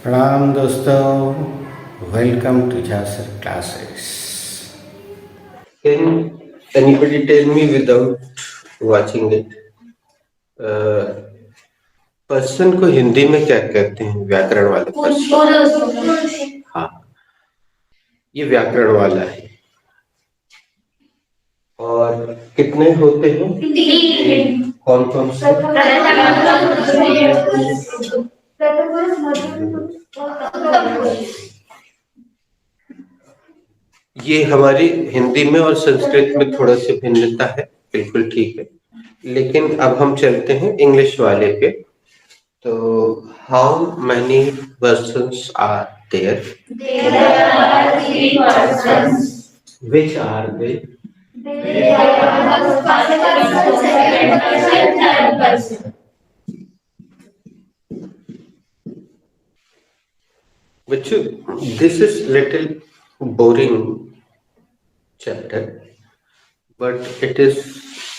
प्रणाम दोस्तों, welcome to जासर classes. Can anybody tell me without watching it? Person को हिंदी में क्या कहते हैं? व्याकरण वाले पर्सन। हाँ, ये व्याकरण वाला है। और कितने होते हैं? कौन कौन से? ये हमारी हिंदी में और संस्कृत में थोड़ा सी भिन्नता है, बिल्कुल ठीक है। लेकिन अब हम चलते हैं इंग्लिश वाले पे। तो how many persons are there? There are three persons. Which are they? They are first person, second person, third person. Which this is little boring chapter, but it is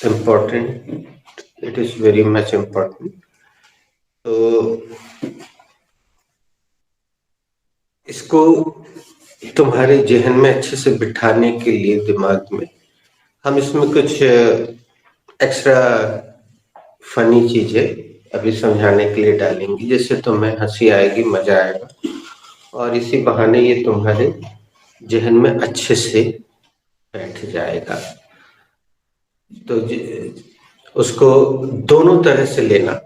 important. It is very much important. तो इसको तुम्हारे जहन में अच्छे से बिठाने के लिए दिमाग में हम इसमें कुछ एक्स्ट्रा फनी चीजें अभी समझाने के लिए डालेंगे, जिससे तुम्हें हंसी आएगी, मजा आएगा और इसी बहाने ये तुम्हारे जहन में अच्छे से बैठ जाएगा। तो उसको दोनों तरह से लेना,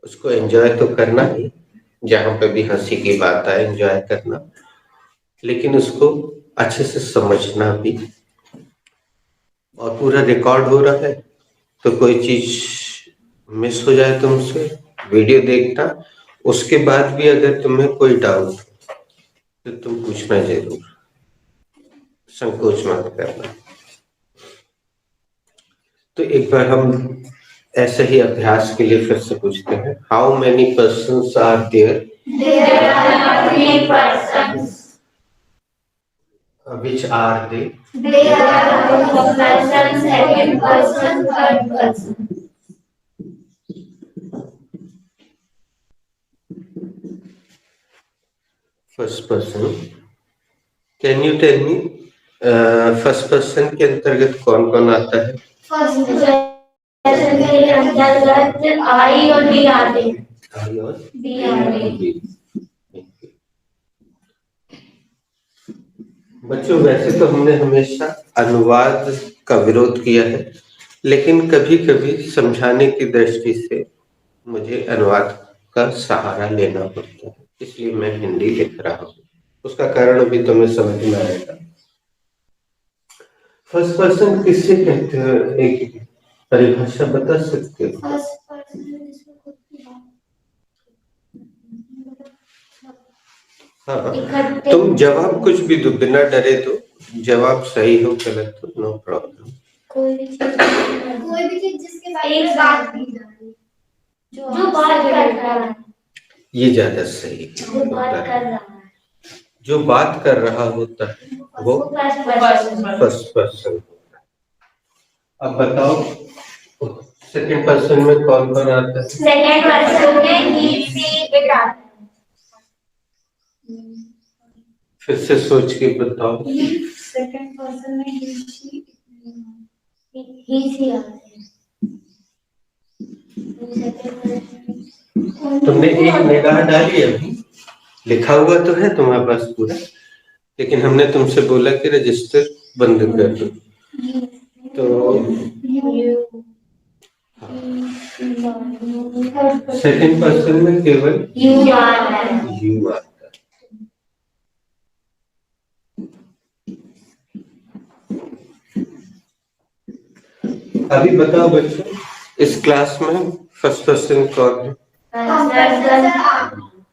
उसको एंजॉय तो करना ही, जहां पे भी हंसी की बात आए एंजॉय करना, लेकिन उसको अच्छे से समझना भी। और पूरा रिकॉर्ड हो रहा है, तो कोई चीज मिस हो जाए तुमसे, वीडियो देखना, उसके बाद भी अगर तुम्हें कोई डाउट तो तुम पूछना जरूर, संकोच मत करना। तो एक बार हम ऐसे ही अभ्यास के लिए फिर से पूछते हैं, how many persons are there? There are three persons. Which are they? They are first person, second person, third person. First person, can you tell me first person के अंतर्गत कौन कौन आता है? फर्स्ट पर्सन के अंतर्गत आई और बी आते हैं। आई और बी आते हैं। बच्चों, वैसे तो हमने हमेशा अनुवाद का विरोध किया है, लेकिन कभी कभी समझाने की दृष्टि से मुझे अनुवाद का सहारा लेना पड़ता है, इसलिए मैं हिंदी लिख रहा हूँ। उसका कारण अभी तुम्हें समझ में आएगा। फर्स्ट पर्सन किससे कहते हो? एक परिभाषा बता सकते हो? फर्स्ट पर्सन जिसमें खुद की बात। हाँ, तुम जवाब कुछ भी दो, बिना डरे दो। जवाब सही हो गलत हो, नो प्रॉब्लम। कोई भी चीज जिसके बारे में बात की जा रही है, जो बात कर रहा है, ये ज्यादा सही है। जो बात कर रहा है, जो बात कर रहा होता है वो फर्स्ट पर्सन। अब बताओ सेकंड पर्सन में कौन कौन आता है? सेकंड पर्सन में ही, सी, इट आता है। फिर से सोच के बताओ। सेकंड पर्सन में ही, सी आता है। तुमने एक निगाह डाली अभी, लिखा हुआ तो है तुम्हारे पास पूरा, लेकिन हमने तुमसे बोला कि रजिस्टर बंद कर दो। तो सेकंड पर्सन में केवल यू आता है। यू आता है। अभी बताओ बच्चों, इस क्लास में फर्स्ट पर्सन कौन है?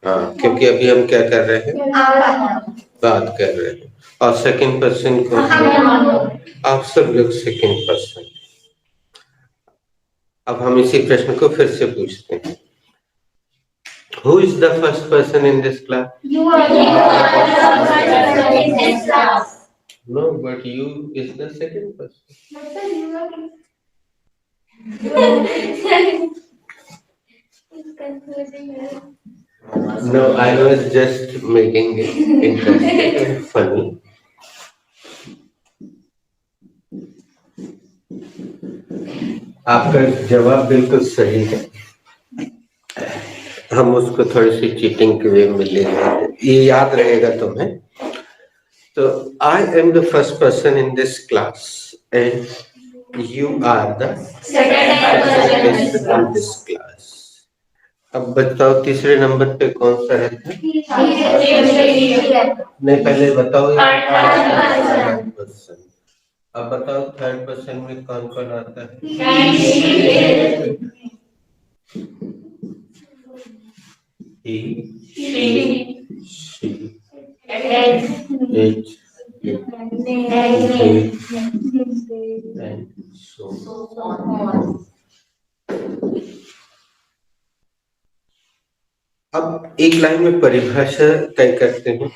हाँ, क्योंकि अभी हम क्या कर रहे हैं? बात कर रहे हैं। और सेकंड पर्सन कौन है? आप सब लोग सेकंड पर्सन। अब हम इसी प्रश्न को फिर से पूछते हैं, who is the first person in this class? You are the first person in this class. No, but you is the second person. No, I was just making it interesting and funny. आपका जवाब बिल्कुल सही है। हम उसको थोड़ी सी cheating के वे में ले लेंगे, ये याद रहेगा तुम्हें। तो I am the first person in this class and you are the second in this class. अब बताओ तीसरे नंबर पे कौन सा रहता है? नहीं, पहले बताओ थर्ड पर्सन। अब बताओ थर्ड पर्सन में कौन कौन आता है? he, she, it, they, and so on. अब एक लाइन में परिभाषा तय करते हैं।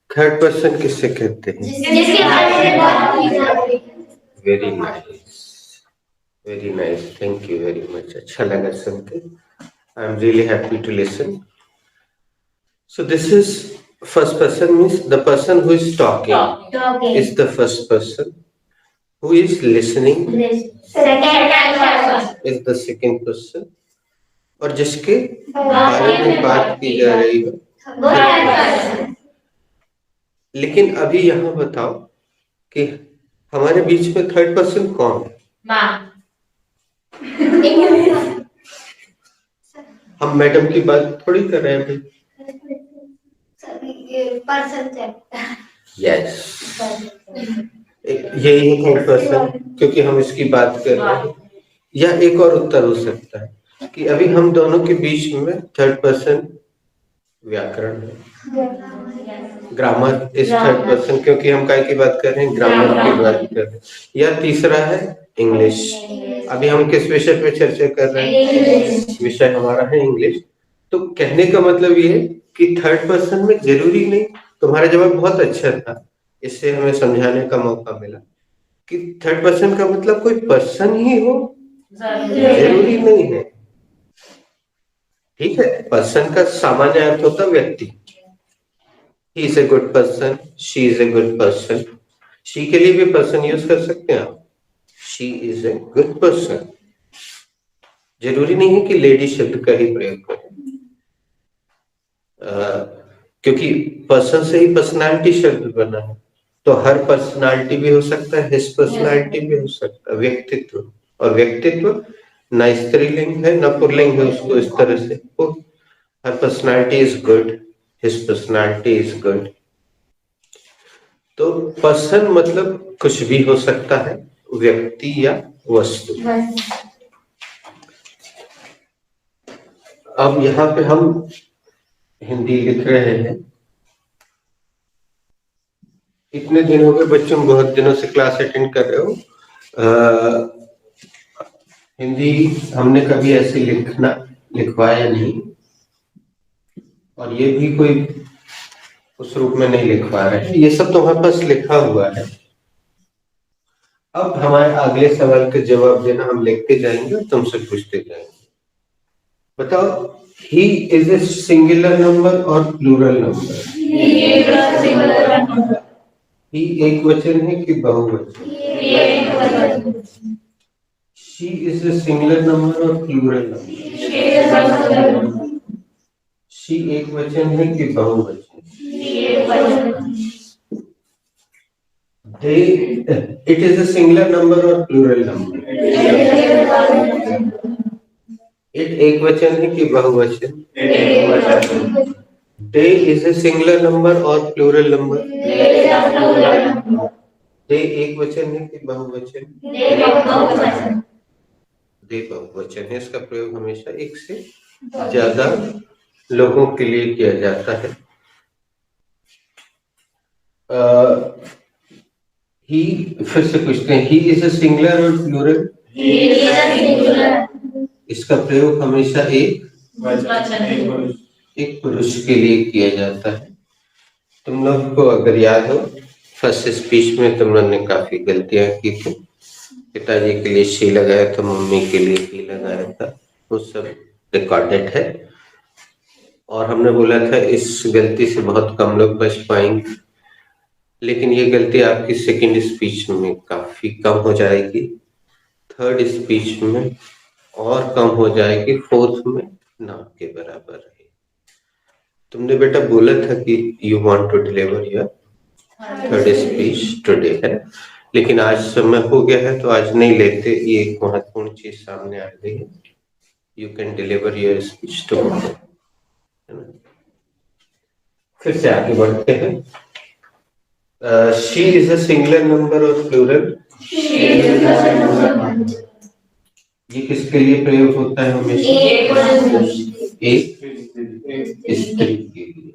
थर्ड पर्सन किससे कहते हैं? जिसके बारे में बात की जाती है। Very nice, very nice, thank you very much. अच्छा लगा सुन के। I am really happy to listen. So this is first person, means the person who is talking is the first person. Who is listening is the second person. और जिसके बारे में बात की जा रही है। लेकिन अभी यहाँ बताओ कि हमारे बीच में थर्ड पर्सन कौन है? हम मैडम की बात थोड़ी कर रहे हैं। यस, यही है थर्ड पर्सन, क्योंकि हम इसकी बात कर रहे हैं। या एक और उत्तर हो सकता है कि अभी हम दोनों के बीच में थर्ड पर्सन व्याकरण है, ग्रामर इज थर्ड पर्सन, क्योंकि हम काय की बात कर रहे हैं? ग्रामर की बात कर रहे हैं। या तीसरा है इंग्लिश। अभी हम किस विषय पे चर्चा कर रहे हैं? विषय हमारा है इंग्लिश। तो कहने का मतलब ये है कि थर्ड पर्सन में जरूरी नहीं। तुम्हारा जवाब बहुत अच्छा था, इससे हमें समझाने का मौका मिला कि थर्ड पर्सन का मतलब कोई पर्सन ही हो, जरूरी नहीं है। ठीक है, पर्सन का सामान्य अर्थ होता है व्यक्ति। He is a good person, she is a good person. She के लिए भी पर्सन यूज कर सकते हैं आप। She is a good person. जरूरी नहीं है कि लेडी शब्द का ही प्रयोग करें, क्योंकि पर्सन से ही पर्सनालिटी शब्द बना है। तो हर पर्सनालिटी भी हो सकता है, हिज पर्सनालिटी भी हो सकता है, व्यक्तित्व। और व्यक्तित्व ना स्त्रीलिंग है ना पुल्लिंग है, उसको इस तरह से her personality is good, his personality is good. तो पर्सन मतलब कुछ भी हो सकता है, व्यक्ति या वस्तु। अब यहाँ पे हम हिंदी लिख रहे हैं। इतने दिन हो गए बच्चों, बहुत दिनों से क्लास अटेंड कर रहे हो। हिंदी हमने कभी ऐसे लिखवाया नहीं, और ये भी कोई उस रूप में नहीं लिखवा रहे हैं। ये सब तुम्हारे पास लिखा हुआ है। अब हमारे अगले सवाल के जवाब देना हम लिखते जाएंगे और तुमसे पूछते जाएंगे। बताओ, he is a singular number और प्लूरल नंबर? ही एक वचन है कि बहुवचन? She is a singular number और प्लूरल नंबर? शी एक वचन है कि बहुवचन? It is a singular number or plural number? It एक वचन है कि बहुवचन? They is a singular number or plural number? They एक वचन है कि बहुवचन? They बहुवचन है। इसका प्रयोग हमेशा एक से ज्यादा लोगों के लिए किया जाता है। ही फिर से पूछते हैं, ही इज अ सिंगुलर और प्लूरल? इसका प्रयोग हमेशा एक पुरुष के लिए किया जाता है। तुम लोग को अगर याद हो, फर्स्ट स्पीच में तुम लोग ने काफी गलतियां की थी। पिताजी के लिए शी लगाया था, मम्मी के लिए ही लगाया था, वो सब रिकॉर्डेड है। और हमने बोला था इस गलती से बहुत कम लोग बच पाएंगे, लेकिन ये गलती आपकी सेकंड स्पीच में काफी कम हो जाएगी, थर्ड स्पीच में और कम हो जाएगी, फोर्थ में ना के बराबर है। तुमने बेटा बोला था कि you want to deliver your third speech today है, लेकिन आज समय हो गया है तो आज नहीं लेते, ये एक महत्वपूर्ण चीज सामने आ गई है। You can deliver your speech tomorrow, है ना। फिर से आगे बढ़ते हैं। She is a singular number और प्लूरल? ये किसके लिए प्रयोग होता है हमेशा? एक स्त्री के लिए।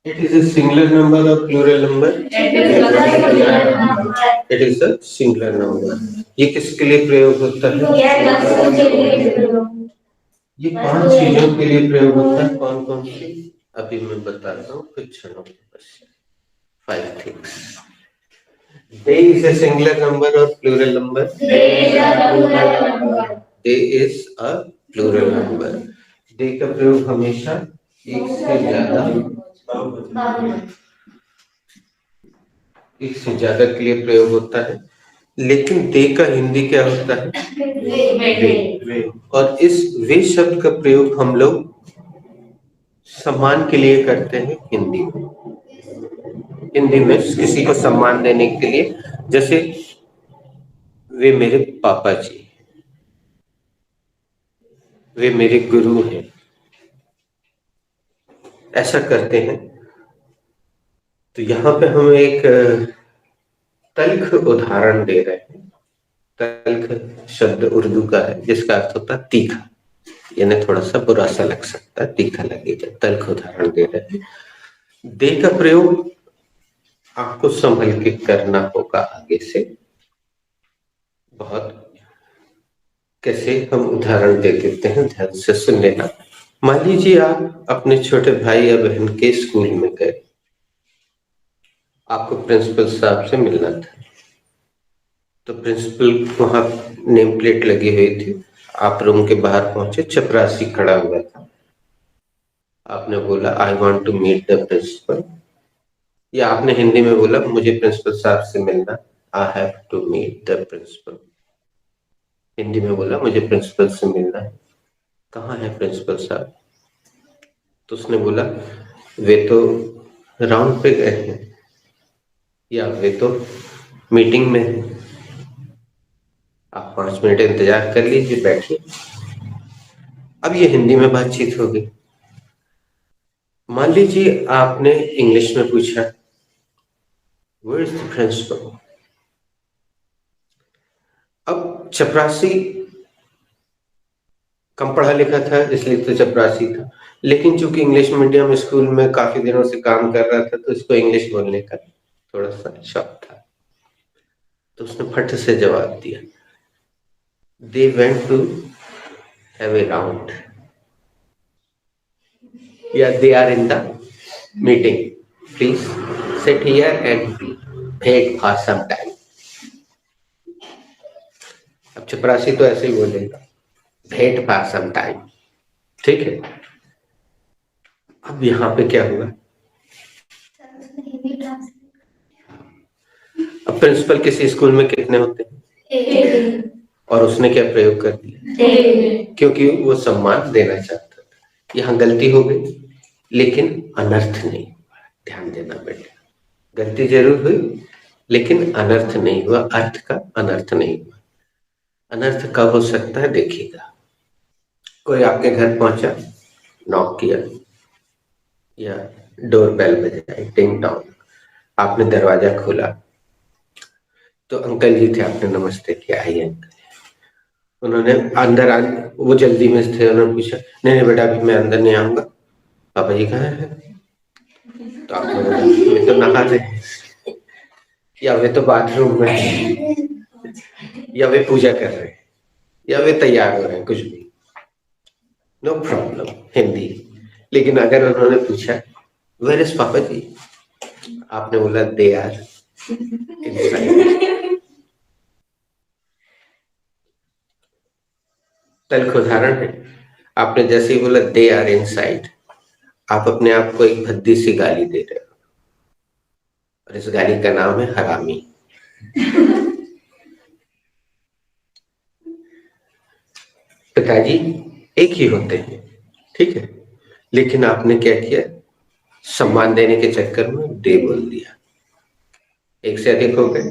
It is a singular number और plural number? It is a singular number. ये किसके लिए प्रयोग होता है? ये 5 चीजों के लिए प्रयोग होता है। कौन कौन सी? अभी मैं बताता हूँ कुछ क्षणों में बस। 5 things. Day is a singular number or plural number? Day is a plural number. Day का प्रयोग हमेशा एक से ज्यादा के लिए प्रयोग होता है, लेकिन दे का हिंदी क्या होता है? वे। और इस वे शब्द का प्रयोग हम लोग सम्मान के लिए करते हैं हिंदी में। हिंदी में किसी को सम्मान देने के लिए, जैसे वे मेरे पापा जी, वे मेरे गुरु हैं, ऐसा करते हैं। तो यहाँ पे हम एक तल्ख उदाहरण दे रहे हैं। तल्ख शब्द उर्दू का है जिसका अर्थ होता है तीखा, यानी थोड़ा सा बुरा सा लग सकता है, तीखा लगेगा। तल्ख उदाहरण दे रहे हैं। दे का प्रयोग आपको संभल के करना होगा आगे से। बहुत कैसे हम उदाहरण दे देते हैं, ध्यान से सुन लेना। मान लीजिए आप अपने छोटे भाई या बहन के स्कूल में गए, आपको प्रिंसिपल साहब से मिलना था। तो प्रिंसिपल वहां नेम प्लेट लगी हुई थी, आप रूम के बाहर पहुंचे, चपरासी खड़ा हुआ था। आपने बोला I want to meet the principal, या आपने हिंदी में बोला मुझे प्रिंसिपल साहब से मिलना, I have to meet the principal. Hindi में बोला मुझे प्रिंसिपल से मिलना है। कहाँ है प्रिंसिपल साहब? तो उसने बोला वे तो राउंड पे गए हैं, या वे तो मीटिंग में है, आप 5 मिनट इंतजार कर लीजिए, बैठिए। अब ये हिंदी में बातचीत हो गई। मान लीजिए आपने इंग्लिश में पूछा वेयर इज द प्रिंसिपल। अब चपरासी कम पढ़ा लिखा था इसलिए तो चपरासी था, लेकिन चूंकि इंग्लिश मीडियम स्कूल में काफी दिनों से काम कर रहा था तो इसको इंग्लिश बोलने का थोड़ा सा शौक था। तो उसने फट से जवाब दिया they went to have a round, या they are in the meeting, please sit here and wait for some time. अब चपरासी तो ऐसे ही बोलेगा वेट फॉर सम टाइम, ठीक है। अब यहाँ पे क्या हुआ? अब प्रिंसिपल किसी स्कूल में कितने होते हैं? और उसने क्या प्रयोग कर दिया? क्योंकि वो सम्मान देना चाहता था। यहाँ गलती हो गई लेकिन अनर्थ नहीं हुआ। ध्यान देना बेटा, गलती जरूर हुई लेकिन अनर्थ नहीं हुआ, अर्थ का अनर्थ नहीं हुआ। अनर्थ कब हो सकता है देखिएगा। कोई आपके घर पहुंचा, नॉक किया या डोर बेल बजाई, टिंग टॉन्ग, आपने दरवाजा खोला तो अंकल जी थे, आपने नमस्ते किया, आइए अंकल। उन्होंने अंदर आ, वो जल्दी में थे, उन्होंने पूछा नहीं नहीं बेटा अभी मैं अंदर नहीं आऊंगा, पापा जी कहाँ है? तो आपने बोला वे तो नहा रहे, या वे तो बाथरूम में है, या वे पूजा कर रहे हैं, या वे तैयार हो रहे हैं, कुछ भी, नो प्रॉब्लम हिंदी। लेकिन अगर उन्होंने पूछा वेयर इज पापा जी, आपने बोला दे आर इनसाइड। तल्ख उदाहरण है। आपने जैसे ही बोला दे आर इनसाइड, आप अपने आप को एक भद्दी सी गाली दे रहे हो, और इस गाली का नाम है हरामी। पिताजी एक ही होते हैं, ठीक है, लेकिन आपने क्या किया, सम्मान देने के चक्कर में दे बोल दिया, एक से अधिक हो गए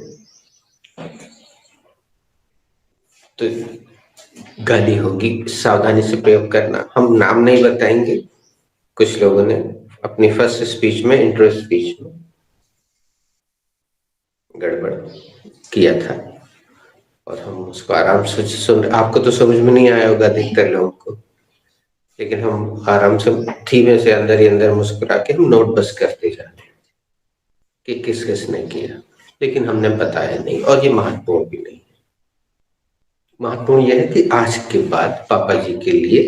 तो गाली होगी। सावधानी से प्रयोग करना। हम नाम नहीं बताएंगे, कुछ लोगों ने अपनी फर्स्ट स्पीच में, इंट्रो स्पीच में गड़बड़ किया था और हम उसको आराम से सुन, आपको तो समझ में नहीं आया होगा अधिकतर लोगों को, लेकिन हम आराम से धीमे से अंदर ही अंदर मुस्कुरा के हम नोट बस करते जा रहे हैं कि किस किसने किया, लेकिन हमने बताया नहीं, और ये महत्वपूर्ण भी नहीं। महत्वपूर्ण यह है कि आज के बाद पापा जी के लिए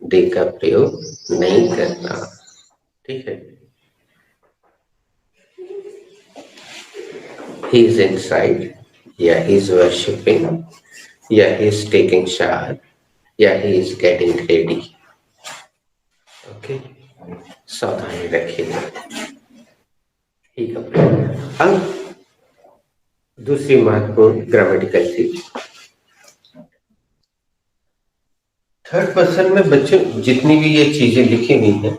दे का प्रयोग नहीं करना, ठीक है। He is inside, yeah, he is worshipping, yeah, he is taking shower, yeah, he is getting ready. Okay, सावधानी रखिएगा, ठीक है। अब दूसरी महत्वपूर्ण ग्रामेटिकल चीज, थर्ड पर्सन में बच्चों जितनी भी ये चीजें लिखी हुई हैं,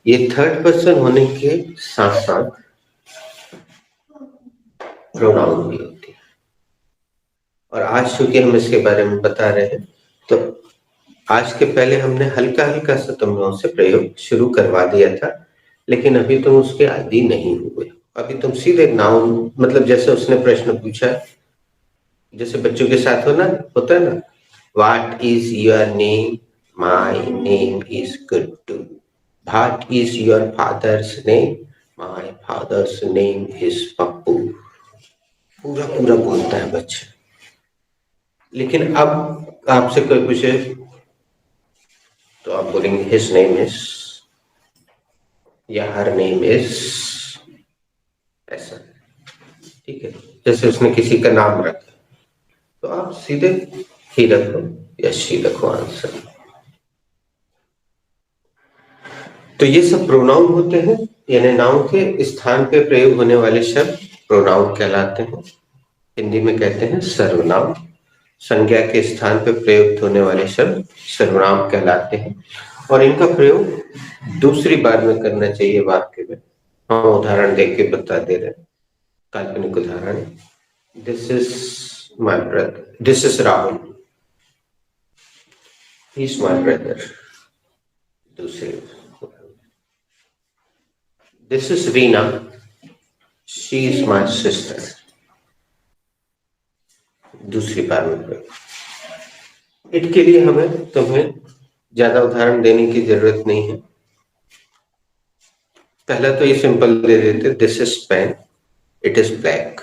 ये थर्ड पर्सन होने के साथ साथ प्रोनाउन भी होती है। और आज चूंकि हम इसके बारे में बता रहे हैं, तो आज के पहले हमने हल्का हल्का सा तुम लोगों से प्रयोग शुरू करवा दिया था, लेकिन अभी तुम उसके आदी नहीं हुए। अभी तुम सीधे नाउन, मतलब जैसे उसने प्रश्न पूछा, जैसे बच्चों के साथ होता है ना, what is your name, my name is Guddu, what is your father's name, my father's name is Pappu. पूरा पूरा बोलता है बच्चा। लेकिन अब आपसे कोई पूछे तो आप बोलेंगे हिज नेम इज, या हर नेम इज, ऐसा, ठीक है। जैसे उसने किसी का नाम रखा तो आप सीधे ही रखो या शी रखो आंसर। तो ये सब प्रोनाउन होते हैं, यानी नाउन के स्थान पे प्रयोग होने वाले शब्द प्रोनाउन कहलाते हैं। हिंदी में कहते हैं सर्वनाम। संज्ञा के स्थान पर प्रयुक्त होने वाले शब्द सर्वनाम कहलाते हैं, और इनका प्रयोग दूसरी बार में करना चाहिए वाक्य में। हम उदाहरण देख के बता दे रहे हैं, काल्पनिक उदाहरण। This is my brother, this is Rahul, he is my brother. दूसरे, this is Reena, she is my sister. दूसरी बार में प्रयोग। इसके लिए हमें तुम्हें ज्यादा उदाहरण देने की जरूरत नहीं है। पहला तो ये सिंपल दे देते, this is pen, it is black.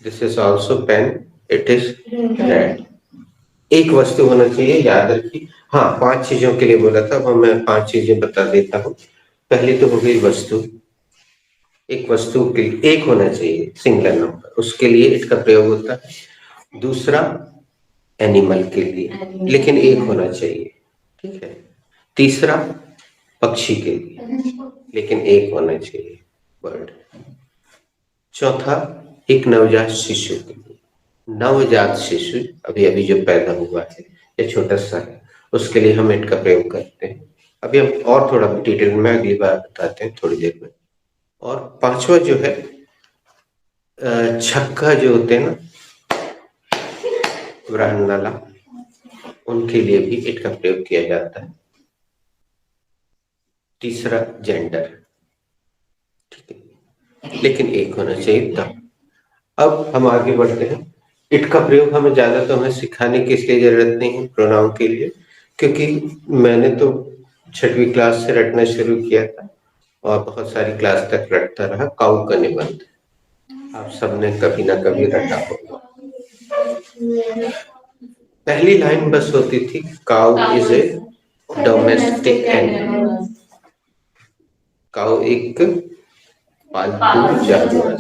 This is also pen, it is red. एक वस्तु होना चाहिए, याद रखिए। हाँ, 5 चीजों के लिए बोला था, अब मैं 5 चीजें बता देता हूँ। पहली तो हो गई वस्तु। एक वस्तु के लिए एक होना चाहिए, सिंगुलर नंबर, उसके लिए इट का प्रयोग होता है। दूसरा एनिमल के लिए, लेकिन एक होना चाहिए, ठीक है। तीसरा पक्षी के लिए, लेकिन एक होना चाहिए, बर्ड। चौथा एक नवजात शिशु के लिए। नवजात शिशु अभी अभी जो पैदा हुआ है या छोटा सा है, उसके लिए हम इट का प्रयोग करते हैं। अभी हम और थोड़ा डिटेल में अगली बार बताते हैं, थोड़ी देर में। और पांचवा जो है छक्का जो होते हैं ना, वृहन्नला, उनके लिए भी इट का प्रयोग किया जाता है। तीसरा जेंडर, ठीक है, लेकिन एक होना चाहिए तब। अब हम आगे बढ़ते हैं। इट का प्रयोग हमें ज्यादा तो हमें सिखाने की इसलिए जरूरत नहीं है प्रोनाउन के लिए, क्योंकि मैंने तो 6वीं क्लास से रटना शुरू किया था और बहुत सारी क्लास तक रटता रहा। काऊ का निबंध आप सबने कभी ना कभी रटा होगा। पहली लाइन बस होती थी, काऊ इज ए डोमेस्टिक एनिमल। काऊ एक पालतू जानवर।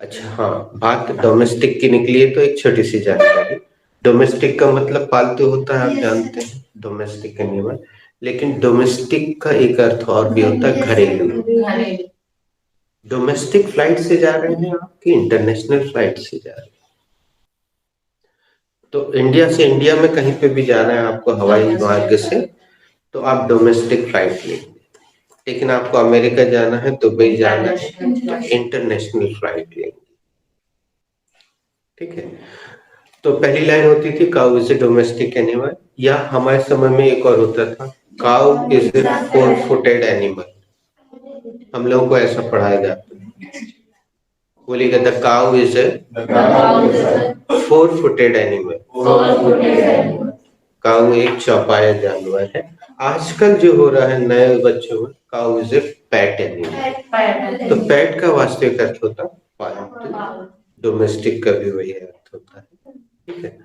अच्छा हाँ, बात डोमेस्टिक की निकली है तो एक छोटी सी जानकारी, डोमेस्टिक का मतलब पालतू होता है, आप जानते हैं, डोमेस्टिक एनिमल। लेकिन डोमेस्टिक का एक अर्थ और भी होता है, घरेलू। डोमेस्टिक फ्लाइट से जा रहे हैं आप कि इंटरनेशनल फ्लाइट से जा रहे हैं? तो इंडिया से इंडिया में कहीं पे भी जाना है आपको हवाई मार्ग से, तो आप डोमेस्टिक फ्लाइट लेंगे। लेकिन आपको अमेरिका जाना है, दुबई जाना है, इंटरनेशनल फ्लाइट लेंगे। ठीक है। तो पहली लाइन होती थी cow is a domestic animal, या हमारे समय में एक और होता था cow is a 4-footed animal. हम लोगों को ऐसा पढ़ाया जाता है, बोलिएगा the cow is a 4-footed animal. Cow एक चौपाया जानवर है। आजकल जो हो रहा है नए बच्चों में, cow is a PAT animal. तो पैट का वास्तविक अर्थ होता पालतू, डोमेस्टिक का भी वही अर्थ होता है। ठीक है।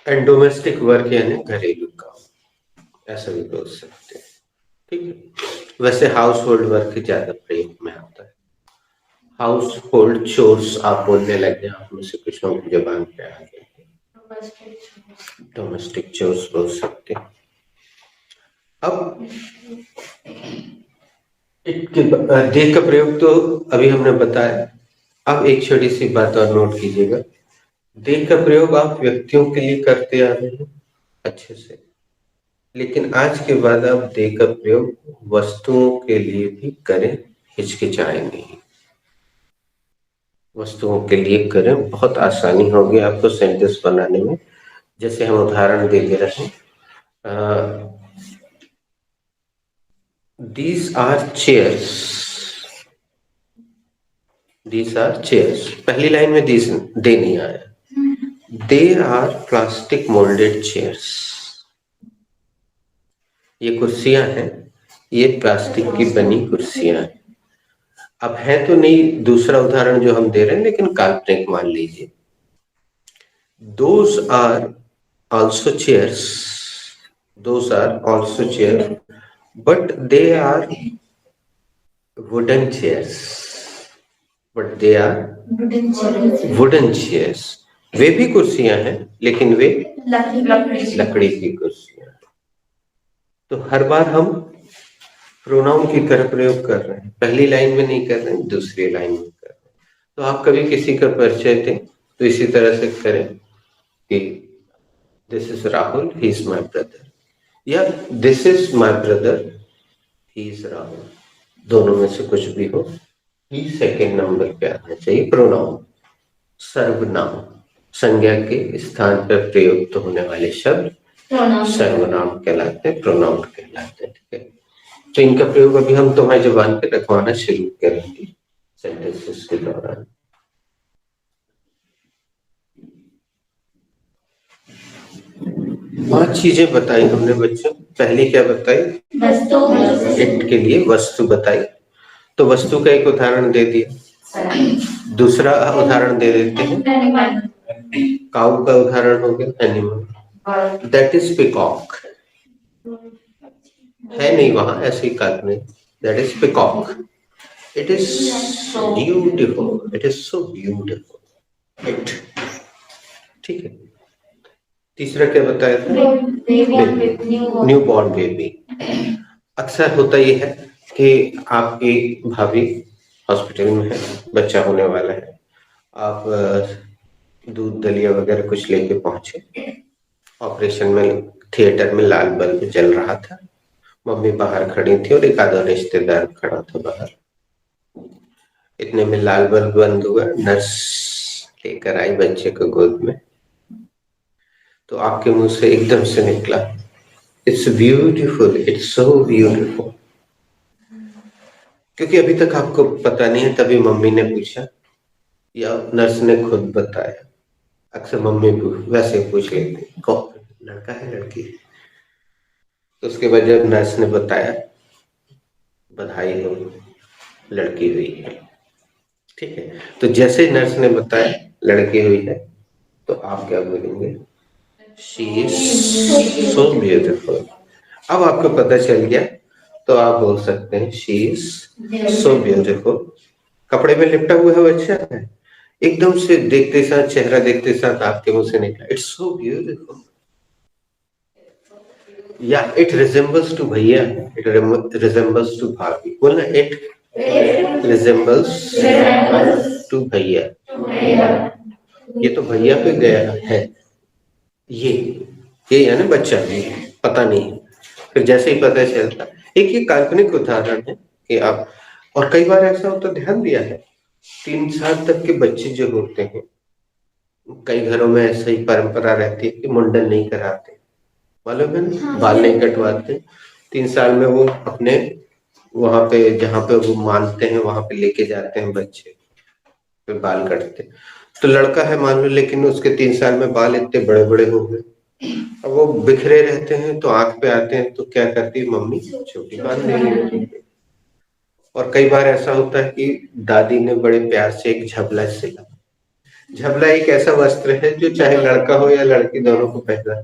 एंड डोमेस्टिक वर्क यानी घरेलू काम, ऐसा भी बोल सकते हैं। ठीक है। वैसे हाउस होल्ड वर्क ज्यादा प्रयोग में आता है। हाउस होल्ड चोर्स आप बोलने लगे, आप में से कुछ लोगों की जबान पे आ गए, डोमेस्टिक चोर्स बोल सकते हैं। अब दे का प्रयोग तो अभी हमने बताया। अब एक छोटी सी बात और नोट कीजिएगा, दे का प्रयोग आप व्यक्तियों के लिए करते आ रहे हैं अच्छे से, लेकिन आज के बाद आप दे का प्रयोग वस्तुओं के लिए भी करें, हिचकिचाएं नहीं। वस्तुओं के लिए करें, बहुत आसानी होगी आपको सेंटेंस बनाने में। जैसे हम उदाहरण दे दे रहे हैं, these are chairs, these are chairs. पहली लाइन में दीज दे नहीं आया, there are plastic moulded chairs. ये कुर्सियां हैं, ये प्लास्टिक की बनी कुर्सियां हैं। अब है तो नहीं दूसरा उदाहरण जो हम दे रहे हैं, लेकिन काल्पनिक मान लीजिए। Those are also chairs, those are also chair, but they are wooden chairs, but they are wooden chairs. वे भी कुर्सियां हैं, लेकिन वे लकड़ी की कुर्सियां। तो हर बार हम प्रोनाउन की तरह प्रयोग कर रहे हैं, पहली लाइन में नहीं कर रहे हैं, दूसरी लाइन में कर रहे हैं। तो आप कभी किसी का परिचय दें तो इसी तरह से करें कि this is Rahul, he is my brother, या this is my brother, he is Rahul. दोनों में से कुछ भी हो, ही सेकेंड नंबर पे आना चाहिए। प्रोनाउन सर्वनाम, संज्ञा के स्थान पर प्रयुक्त होने वाले शब्द सर्वनाम कहलाते हैं, प्रोनाउन कहलाते हैं। ठीक है। तो इनका प्रयोग अभी हम तुम्हारी जुबान पे रखवाना शुरू करेंगे सेंटेंसेस के दौरान। पांच चीजें बताई हमने बच्चों। पहली क्या बताई? इट के लिए वस्तु बताई। तो वस्तु का एक उदाहरण दे दिया। दूसरा उदाहरण दे देते हैं, काऊ का उदाहरण हो गया एनिमल, दैट इज पिकॉक। है नहीं वहां, ऐसे ही काल्पनिक, that is peacock, it is beautiful, it is so beautiful, it. ठीक है। तीसरा क्या बताया था? New born baby. अक्सर होता ये है कि आपकी भाभी हॉस्पिटल में है, बच्चा होने वाला है, आप दूध दलिया वगैरह कुछ लेके पहुंचे, ऑपरेशन में थिएटर में लाल बल्ब जल रहा था, मम्मी बाहर खड़ी थी और एक आधा रिश्तेदार खड़ा था बाहर। इतने में लाल बल्ब बंद हुआ, नर्स लेकर आई बच्चे को गोद में, तो आपके मुंह से एकदम से निकला, it's beautiful, it's so beautiful. क्योंकि अभी तक आपको पता नहीं है, तभी मम्मी ने पूछा या नर्स ने खुद बताया। अक्सर मम्मी वैसे पूछ लेती, लड़का है लड़की है? तो उसके बाद जब नर्स ने बताया, बधाई हो, लड़की हुई है। ठीक है। तो जैसे नर्स ने बताया लड़की हुई है, तो आप क्या बोलेंगे? She is so beautiful. अब आपको पता चल गया, तो आप बोल सकते हैं शी इज सो ब्यूटीफुल। कपड़े में लिपटा हुआ है बच्चा है, एकदम से देखते साथ, चेहरा देखते साथ आपके मुंह से निकला, इट्स सो ब्यूटीफुल, या इट रिजेंबल्स टू भैया, इट रिजेंबल्स टू भाभी, बोलना इट रिजेंबल्स टू भैया, ये तो भैया पे गया है, ये है ना बच्चा, पता नहीं, फिर जैसे ही पता चलता, एक ये काल्पनिक उदाहरण है कि आप, और कई बार ऐसा होता, ध्यान दिया है, 3 साल तक के बच्चे जो होते हैं, कई घरों में ऐसा ही परंपरा रहती है कि मुंडन नहीं कराते, मालूम है ना, बाल नहीं कटवाते, 3 साल में वो अपने वहां पे जहाँ पे वो मानते हैं वहां पे लेके जाते हैं बच्चे, फिर बाल कटते, तो लड़का है मान लो, लेकिन उसके 3 साल में बाल इतने बड़े बड़े हो गए, अब वो बिखरे रहते हैं, तो आंख पे आते हैं, तो क्या करती है मम्मी, छोटी बांध देती है। और कई बार ऐसा होता है कि दादी ने बड़े प्यार से एक झबला सिला, झबला एक ऐसा वस्त्र है जो चाहे लड़का हो या लड़की दोनों को पहना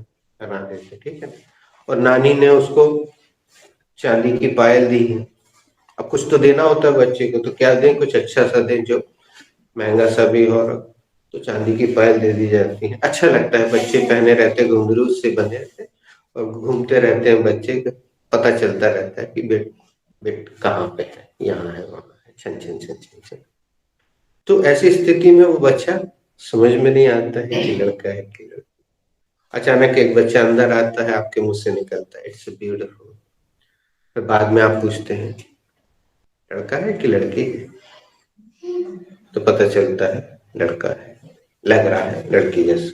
देते, ठीक है, और नानी ने उसको चांदी की पायल दी है, अब कुछ तो देना होता है बच्चे को, तो क्या दें, कुछ अच्छा सा दें जो महंगा सा भी हो, तो चांदी की पायल दे दी जाती है, अच्छा लगता है, बच्चे पहने रहते, घुंघरू से बंधे रहते और घूमते रहते हैं बच्चे, पता चलता रहता है कि बेट बेट कहाँ पे है, यहाँ है वहां है, छन छन छन छन छन। तो ऐसी स्थिति में वो बच्चा समझ में नहीं आता है कि लड़का है कि लड़की, अचानक एक बच्चा अंदर आता है, आपके मुंह से निकलता है इट्स ब्यूटीफुल, फिर बाद में आप पूछते हैं लड़का है कि लड़की है, तो पता चलता है लड़का है, लग रहा है लड़की जैसा।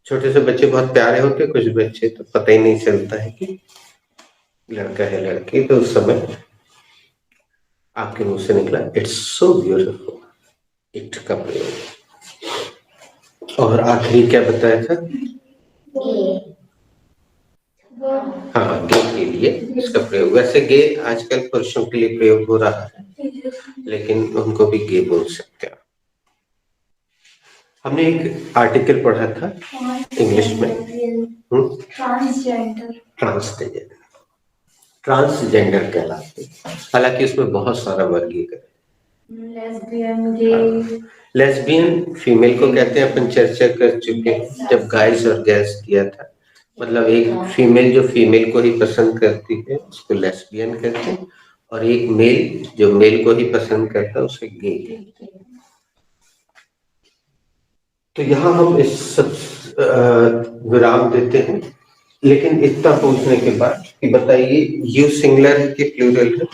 छोटे से बच्चे बहुत प्यारे होते, कुछ बच्चे तो पता ही नहीं चलता है कि लड़का है लड़की, तो उस समय आपके मुंह से निकला इट्स सो ब्यूटीफुल, इट का प्रयोग। और आखिरी क्या बताया था, हाँ गे के लिए इसका प्रयोग, वैसे गे आजकल पुरुषों के लिए प्रयोग हो रहा है, लेकिन उनको भी गे बोल सकते हैं। हमने एक आर्टिकल पढ़ा था इंग्लिश में, ट्रांसजेंडर कहलाते, हालांकि उसमें बहुत सारा वर्गीकरण, लेस्बियन फीमेल को कहते हैं, अपन चर्चा कर चुके हैं जब गाइस और गर्ल्स किया था, मतलब एक फीमेल जो फीमेल को ही पसंद करती है उसको लेस्बियन कहते हैं, और एक मेल जो मेल को ही पसंद करता है उसे गे कहते हैं। तो यहाँ हम इस विराम देते हैं, लेकिन इतना पूछने के बाद कि बताइए यू सिंगुलर है कि प्लूरल है,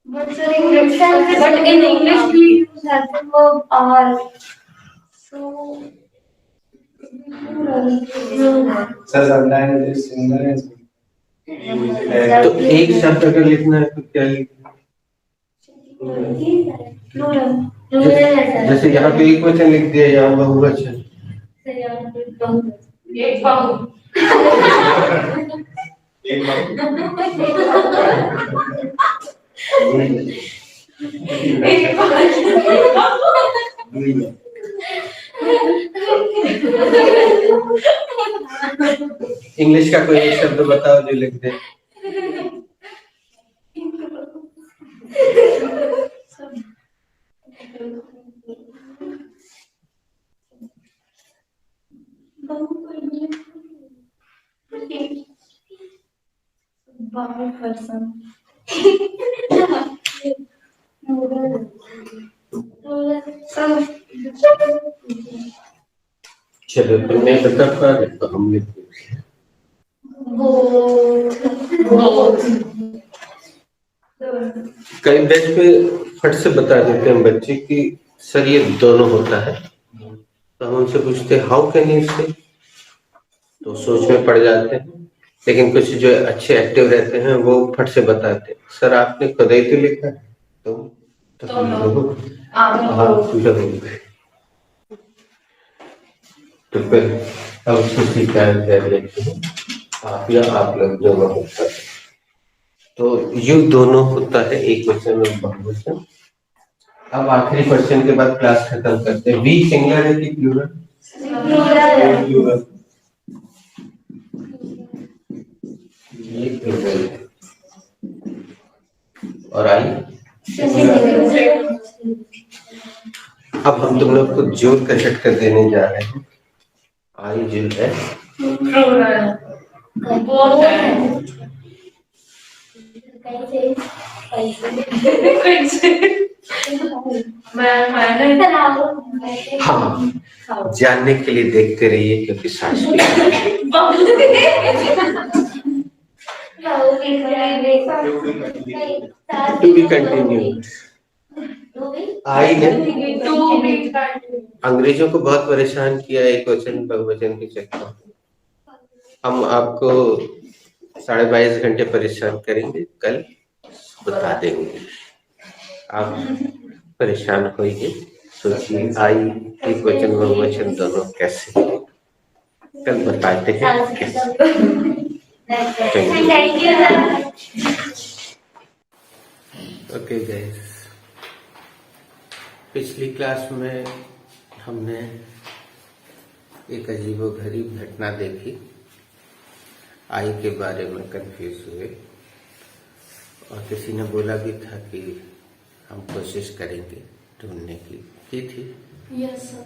But in English we use have the verb are. So Sir, sometimes it's singular as तो एक शब्द अगर लिखना है तो क्या लिखना, जैसे यहाँ पे एक वचन लिख दिया, यहाँ बहुवचन, एक बहु इंग्लिश का कोई एक शब्द बताओ जो लिख दे, चलो तुम नहीं बता पा रहे तो हम लिख देंगे। कई बेंच पे फट से बता देते हैं बच्चे कि सर ये दोनों होता है, तो हम उनसे पूछते हैं हाउ कैन यू से, तो सोच में पड़ जाते हैं, लेकिन कुछ जो अच्छे एक्टिव रहते हैं वो फट से बताते हैं सर आपने खुद ही तो लिखा है, तो आप लोग तो फिर हम किसी का कह लेते हैं आप या आप लोग दोनों होता है, तो यू दोनों होता है एक वचन और बहुवचन, अब आखिरी क्वेश्चन के बाद क्लास खत्म करते हैं। वी सिंगुलर है कि प्लूरल? प्लूरल। ये प्लूरल है। और आई? अब हम तुम लोग को जोड़ कर सेट कर देने जा रहे हैं। आई जो है हाँ, जानने के लिए देखते रहिए क्योंकि सास टू बी कंटिन्यू। आई ने अंग्रेजों को बहुत परेशान किया एक वचन बहुवचन के चक्कर में। हम आपको 22.5 घंटे परेशान करेंगे, कल बता देंगे। आप परेशान होइए, सोचिए आई एक वचन बहुवचन दोनों कैसे, कल बताते हैं कैसे। ओके गाइस, पिछली क्लास में हमने एक अजीबोगरीब घटना देखी। आई के बारे में कंफ्यूज हुए और किसी ने बोला भी था कि हम कोशिश करेंगे ढूंढने की थी। Yes sir.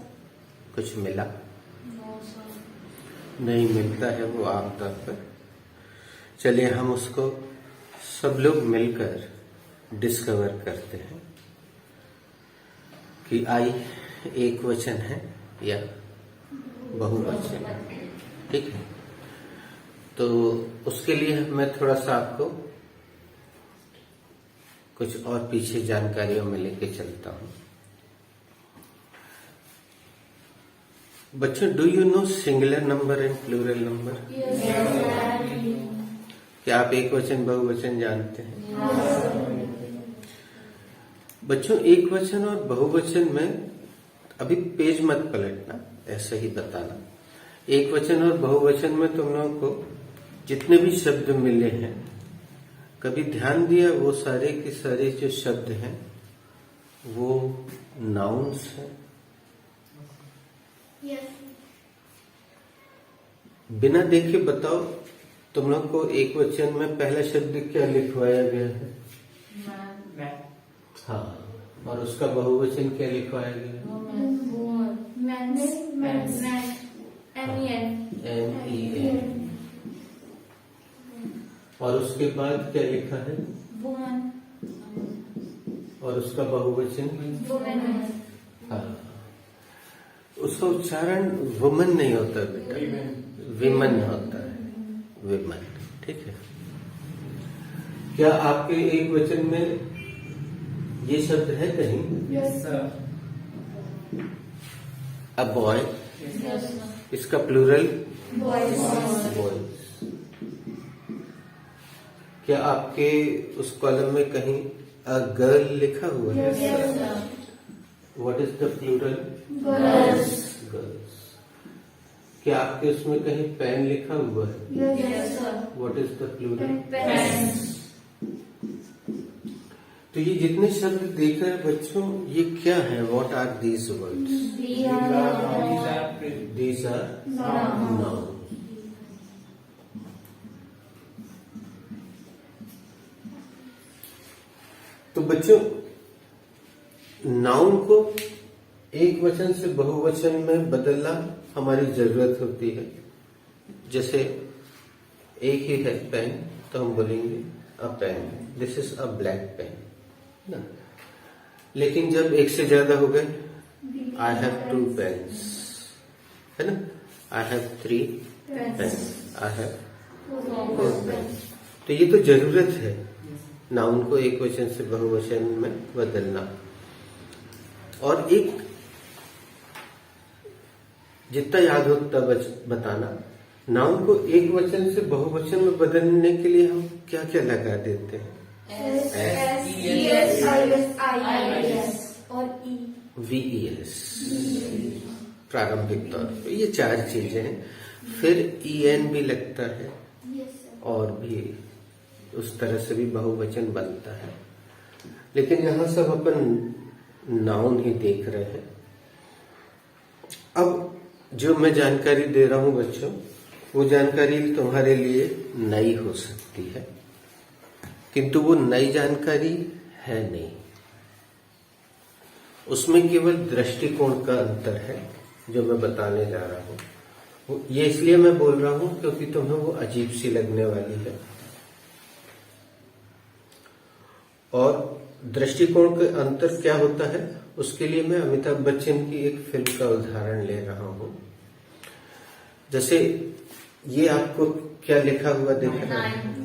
कुछ मिला? No sir. नहीं मिलता है वो आमतौर पर। चलिए हम उसको सब लोग मिलकर डिस्कवर करते हैं कि आई एक वचन है या बहुवचन है। ठीक है, तो उसके लिए मैं थोड़ा सा आपको कुछ और पीछे जानकारियों में लेके चलता हूं। बच्चों, do you know singular number and plural number? क्या आप एक वचन बहुवचन जानते हैं? बच्चों, एक वचन और बहुवचन में अभी पेज मत पलटना, ऐसे ही बताना। एक वचन और बहुवचन में तुम लोगों को जितने भी शब्द मिले हैं, कभी ध्यान दिया वो सारे के सारे जो शब्द हैं वो नाउन्स हैं? बिना देखे बताओ, तुम लोग को एक वचन में पहला शब्द क्या लिखवाया गया है? हाँ, और उसका बहुवचन क्या लिखवाया गया है? MEN। और उसके बाद क्या लिखा है? और उसका बहुवचन? हाँ, उसका उच्चारण वुमन नहीं होता बेटा, विमन होता है, विमन। ठीक है, क्या आपके एक वचन में ये शब्द है कहीं? Yes sir. अ बॉय, इसका प्लूरल? बॉयज। बॉयज। क्या आपके उस कॉलम में कहीं अ गर्ल लिखा हुआ है? Yes sir. What is the plural? Girls. Girls. क्या आपके उसमें कहीं पेन लिखा हुआ है? Yes sir. What is the plural? Pens. तो ये जितने शब्द देख रहे हैं बच्चों, ये क्या है? What are these words? These are noun. तो बच्चों, नाउन को एक वचन से बहुवचन में बदलना हमारी जरूरत होती है। जैसे एक ही है पेन, तो हम बोलेंगे a pen, this is a black pen ना। लेकिन जब एक से ज्यादा हो गए, आई हैव 2 पेन्स, है ना, I have 3 pens, I have 4 pens. तो ये तो जरूरत है नाउन को एक वचन से बहुवचन में बदलना। और एक जितना याद हो उतना बताना, नाउन को एक वचन से बहुवचन में बदलने के लिए हम क्या क्या लगा देते हैं? और VES प्रारंभिक तौर पे, ये 4 चीजें हैं। फिर EN भी लगता है, और भी उस तरह से भी बहुवचन बनता है। लेकिन यहाँ सब अपन नाउन ही देख रहे हैं। अब जो मैं जानकारी दे रहा हूं बच्चों, वो जानकारी तुम्हारे लिए नई हो सकती है, किंतु वो नई जानकारी है नहीं। उसमें केवल दृष्टिकोण का अंतर है जो मैं बताने जा रहा हूं। ये इसलिए मैं बोल रहा हूं क्योंकि तुम्हें वो अजीब सी लगने वाली है। और दृष्टिकोण का अंतर क्या होता है, उसके लिए मैं अमिताभ बच्चन की एक फिल्म का उदाहरण ले रहा हूं। जैसे ये आपको क्या लिखा हुआ दिख रहा है?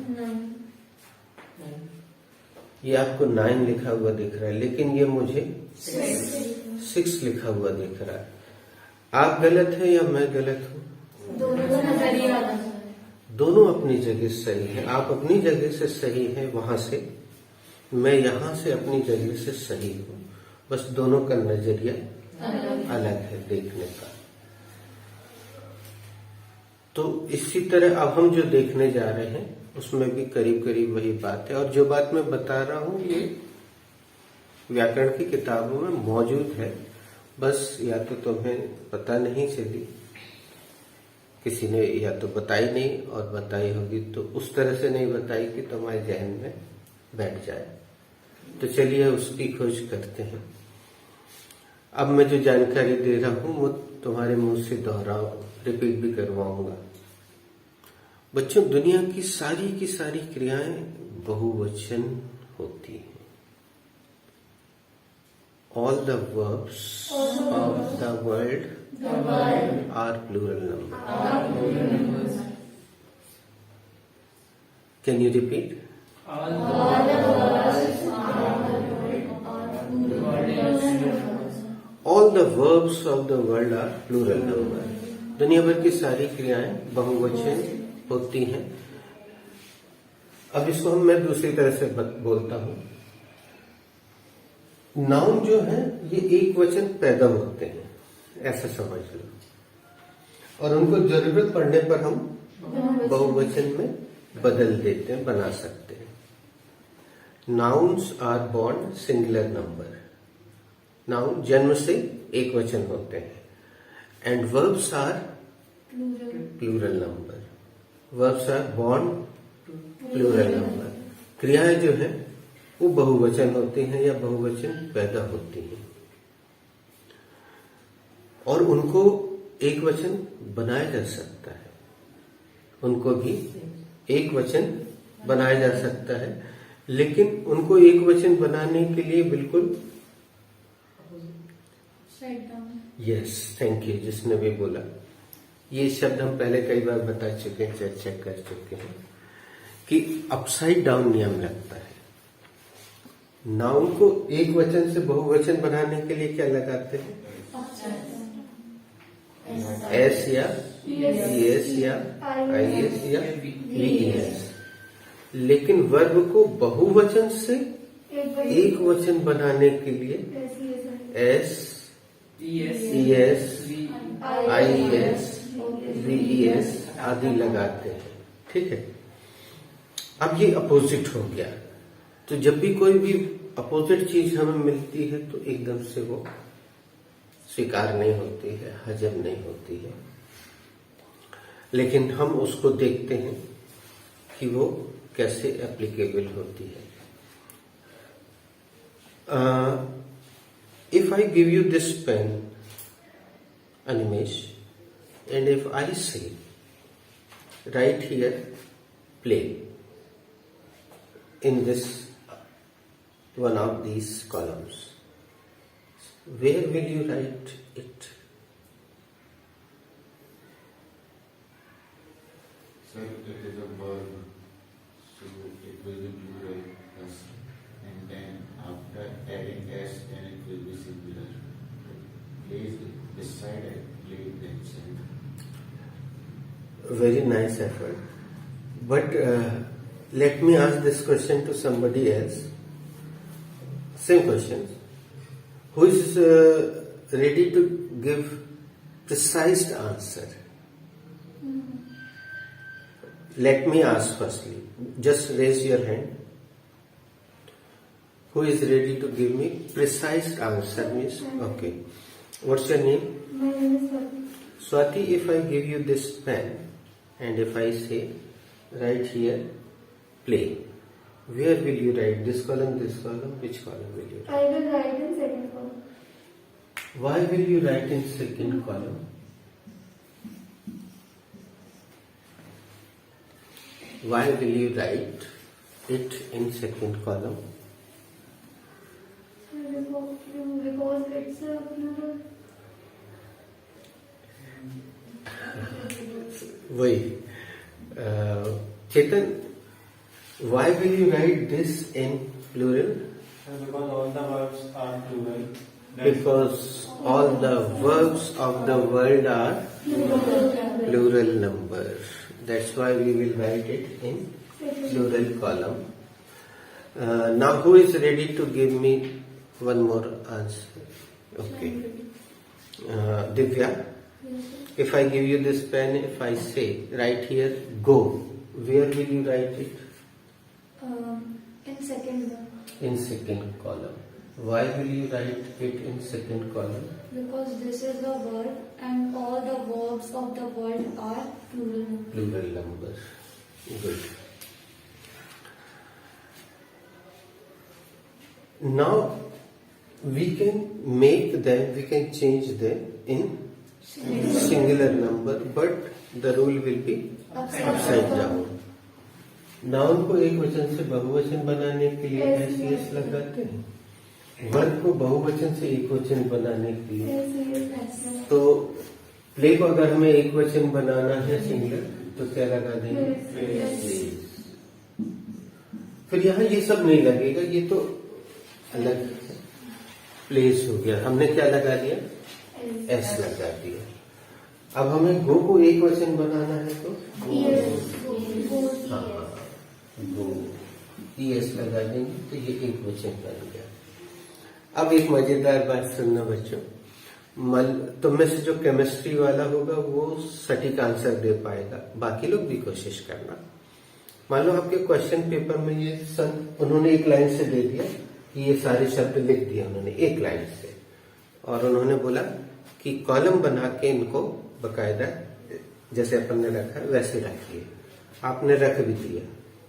ये आपको 9 लिखा हुआ दिख रहा है, लेकिन ये मुझे 6 लिखा हुआ दिख रहा है। आप गलत है या मैं गलत हूं? दोनों अपनी जगह सही है। आप अपनी जगह से सही है वहां से, मैं यहां से अपनी जगह से सही हूं। बस दोनों का नजरिया अलग है देखने का। तो इसी तरह अब हम जो देखने जा रहे हैं उसमें भी करीब करीब वही बात है। और जो बात मैं बता रहा हूं ये व्याकरण की किताबों में मौजूद है, बस या तो तुम्हें पता नहीं चली, किसी ने या तो बताई नहीं, और बताई होगी तो उस तरह से नहीं बताई कि तुम्हारे जहन में बैठ जाए। तो चलिए उसकी खोज करते हैं। अब मैं जो जानकारी दे रहा हूं वो तुम्हारे मुंह से दोहराओ, रिपीट भी करवाऊंगा। बच्चों, दुनिया की सारी क्रियाएं बहुवचन होती हैं। All the verbs of the world are plural numbers. Can you repeat? All the verbs of the world are plural number. दुनिया भर की सारी क्रियाएं बहुवचन होती हैं। अब इसको मैं दूसरी तरह से बोलता हूं। नाउन जो है ये एक वचन पैदा होते हैं, ऐसा समझ लो, और उनको जरूरत पड़ने पर हम बहुवचन में बदल देते हैं, बना सकते हैं। Nouns are born singular number. Noun जन्म से एक वचन होते हैं। And verbs are plural number. Verbs are born plural number. क्रियाएं जो है वो बहुवचन होती हैं या बहुवचन पैदा होती हैं, और उनको एक वचन बनाया जा सकता है। उनको भी एक वचन बनाया जा सकता है, लेकिन उनको एक वचन बनाने के लिए बिल्कुल यस, थैंक यू जिसने भी बोला। ये शब्द हम पहले कई बार बता चुके हैं, चर्चा कर चुके हैं कि अपसाइड डाउन नियम लगता है। नाउन को एक वचन से बहुवचन बनाने के लिए क्या लगाते हैं? एस या ईएस या आईएस या वीईएस। लेकिन वर्ब को बहुवचन से एक वचन बनाने के लिए एस, ईएस, आईएस, वीईएस आदि लगाते हैं। ठीक है। अब ये अपोजिट हो गया। तो जब भी कोई भी अपोजिट चीज हमें मिलती है तो एकदम से वो स्वीकार नहीं होती है, हजम नहीं होती है, लेकिन हम उसको देखते हैं कि वो कैसे एप्लीकेबल होती है। If I give you this pen, Animesh, and if I say, write here, play, in this one of these columns, where will you write it? Sir, it is a verb, so it will be plural S, and then after adding S, then it will be singular. Place beside it, play themselves. Very nice effort. But let me ask this question to somebody else. Same question. Who is ready to give precise answer? Let me ask firstly. Just raise your hand. who is ready to give me precise answer means okay. What's your name? My name is Swati. Swati, if I give you this pen and if I say right here play, where will you write? This column, which column will you write? I will write in second column. Why will you write in second column? Why will you write it in second column? Because it's a plural. Why? Chetan, why will you write this in plural? Because all the verbs are plural. Because all the verbs of the world are plural numbers. That's why we will write it in plural column. Now who is ready to give me one more answer? Okay. Divya, if I give you this pen, if I say right here go, where will you write it? In second one. In second column. Why will you write it in second column? Because this is the word and all the verbs of the word are plural. Plural numbers. Good. Now we can change them in singular number, but the rule will be upside down. Noun को एक वचन से बहुवचन बनाने के लिए S लगाते हैं, वर्ब को बहुवचन से एक वचन बनाने के लिए। तो प्ले को अगर हमें एक वचन बनाना है सिंगुलर तो क्या लगा देंगे? प्लेस। फिर यहाँ ये सब नहीं लगेगा, ये तो अलग प्लेस हो गया। हमने क्या लगा दिया? एस लगा दिया। अब हमें गो को एक वचन बनाना है तो हाँ गो एस लगा देंगे तो ये एक वचन बन गया। अब एक मजेदार बात सुनना बच्चों, तुम में से जो केमिस्ट्री वाला होगा वो सटीक आंसर दे पाएगा, बाकी लोग भी कोशिश करना। मान लो आपके क्वेश्चन पेपर में ये उन्होंने एक लाइन से दे दिया कि ये सारे शब्द लिख दिए उन्होंने एक लाइन से, और उन्होंने बोला कि कॉलम बना के इनको बकायदा जैसे अपन ने रखा वैसे रखिए। आपने रख भी दिया,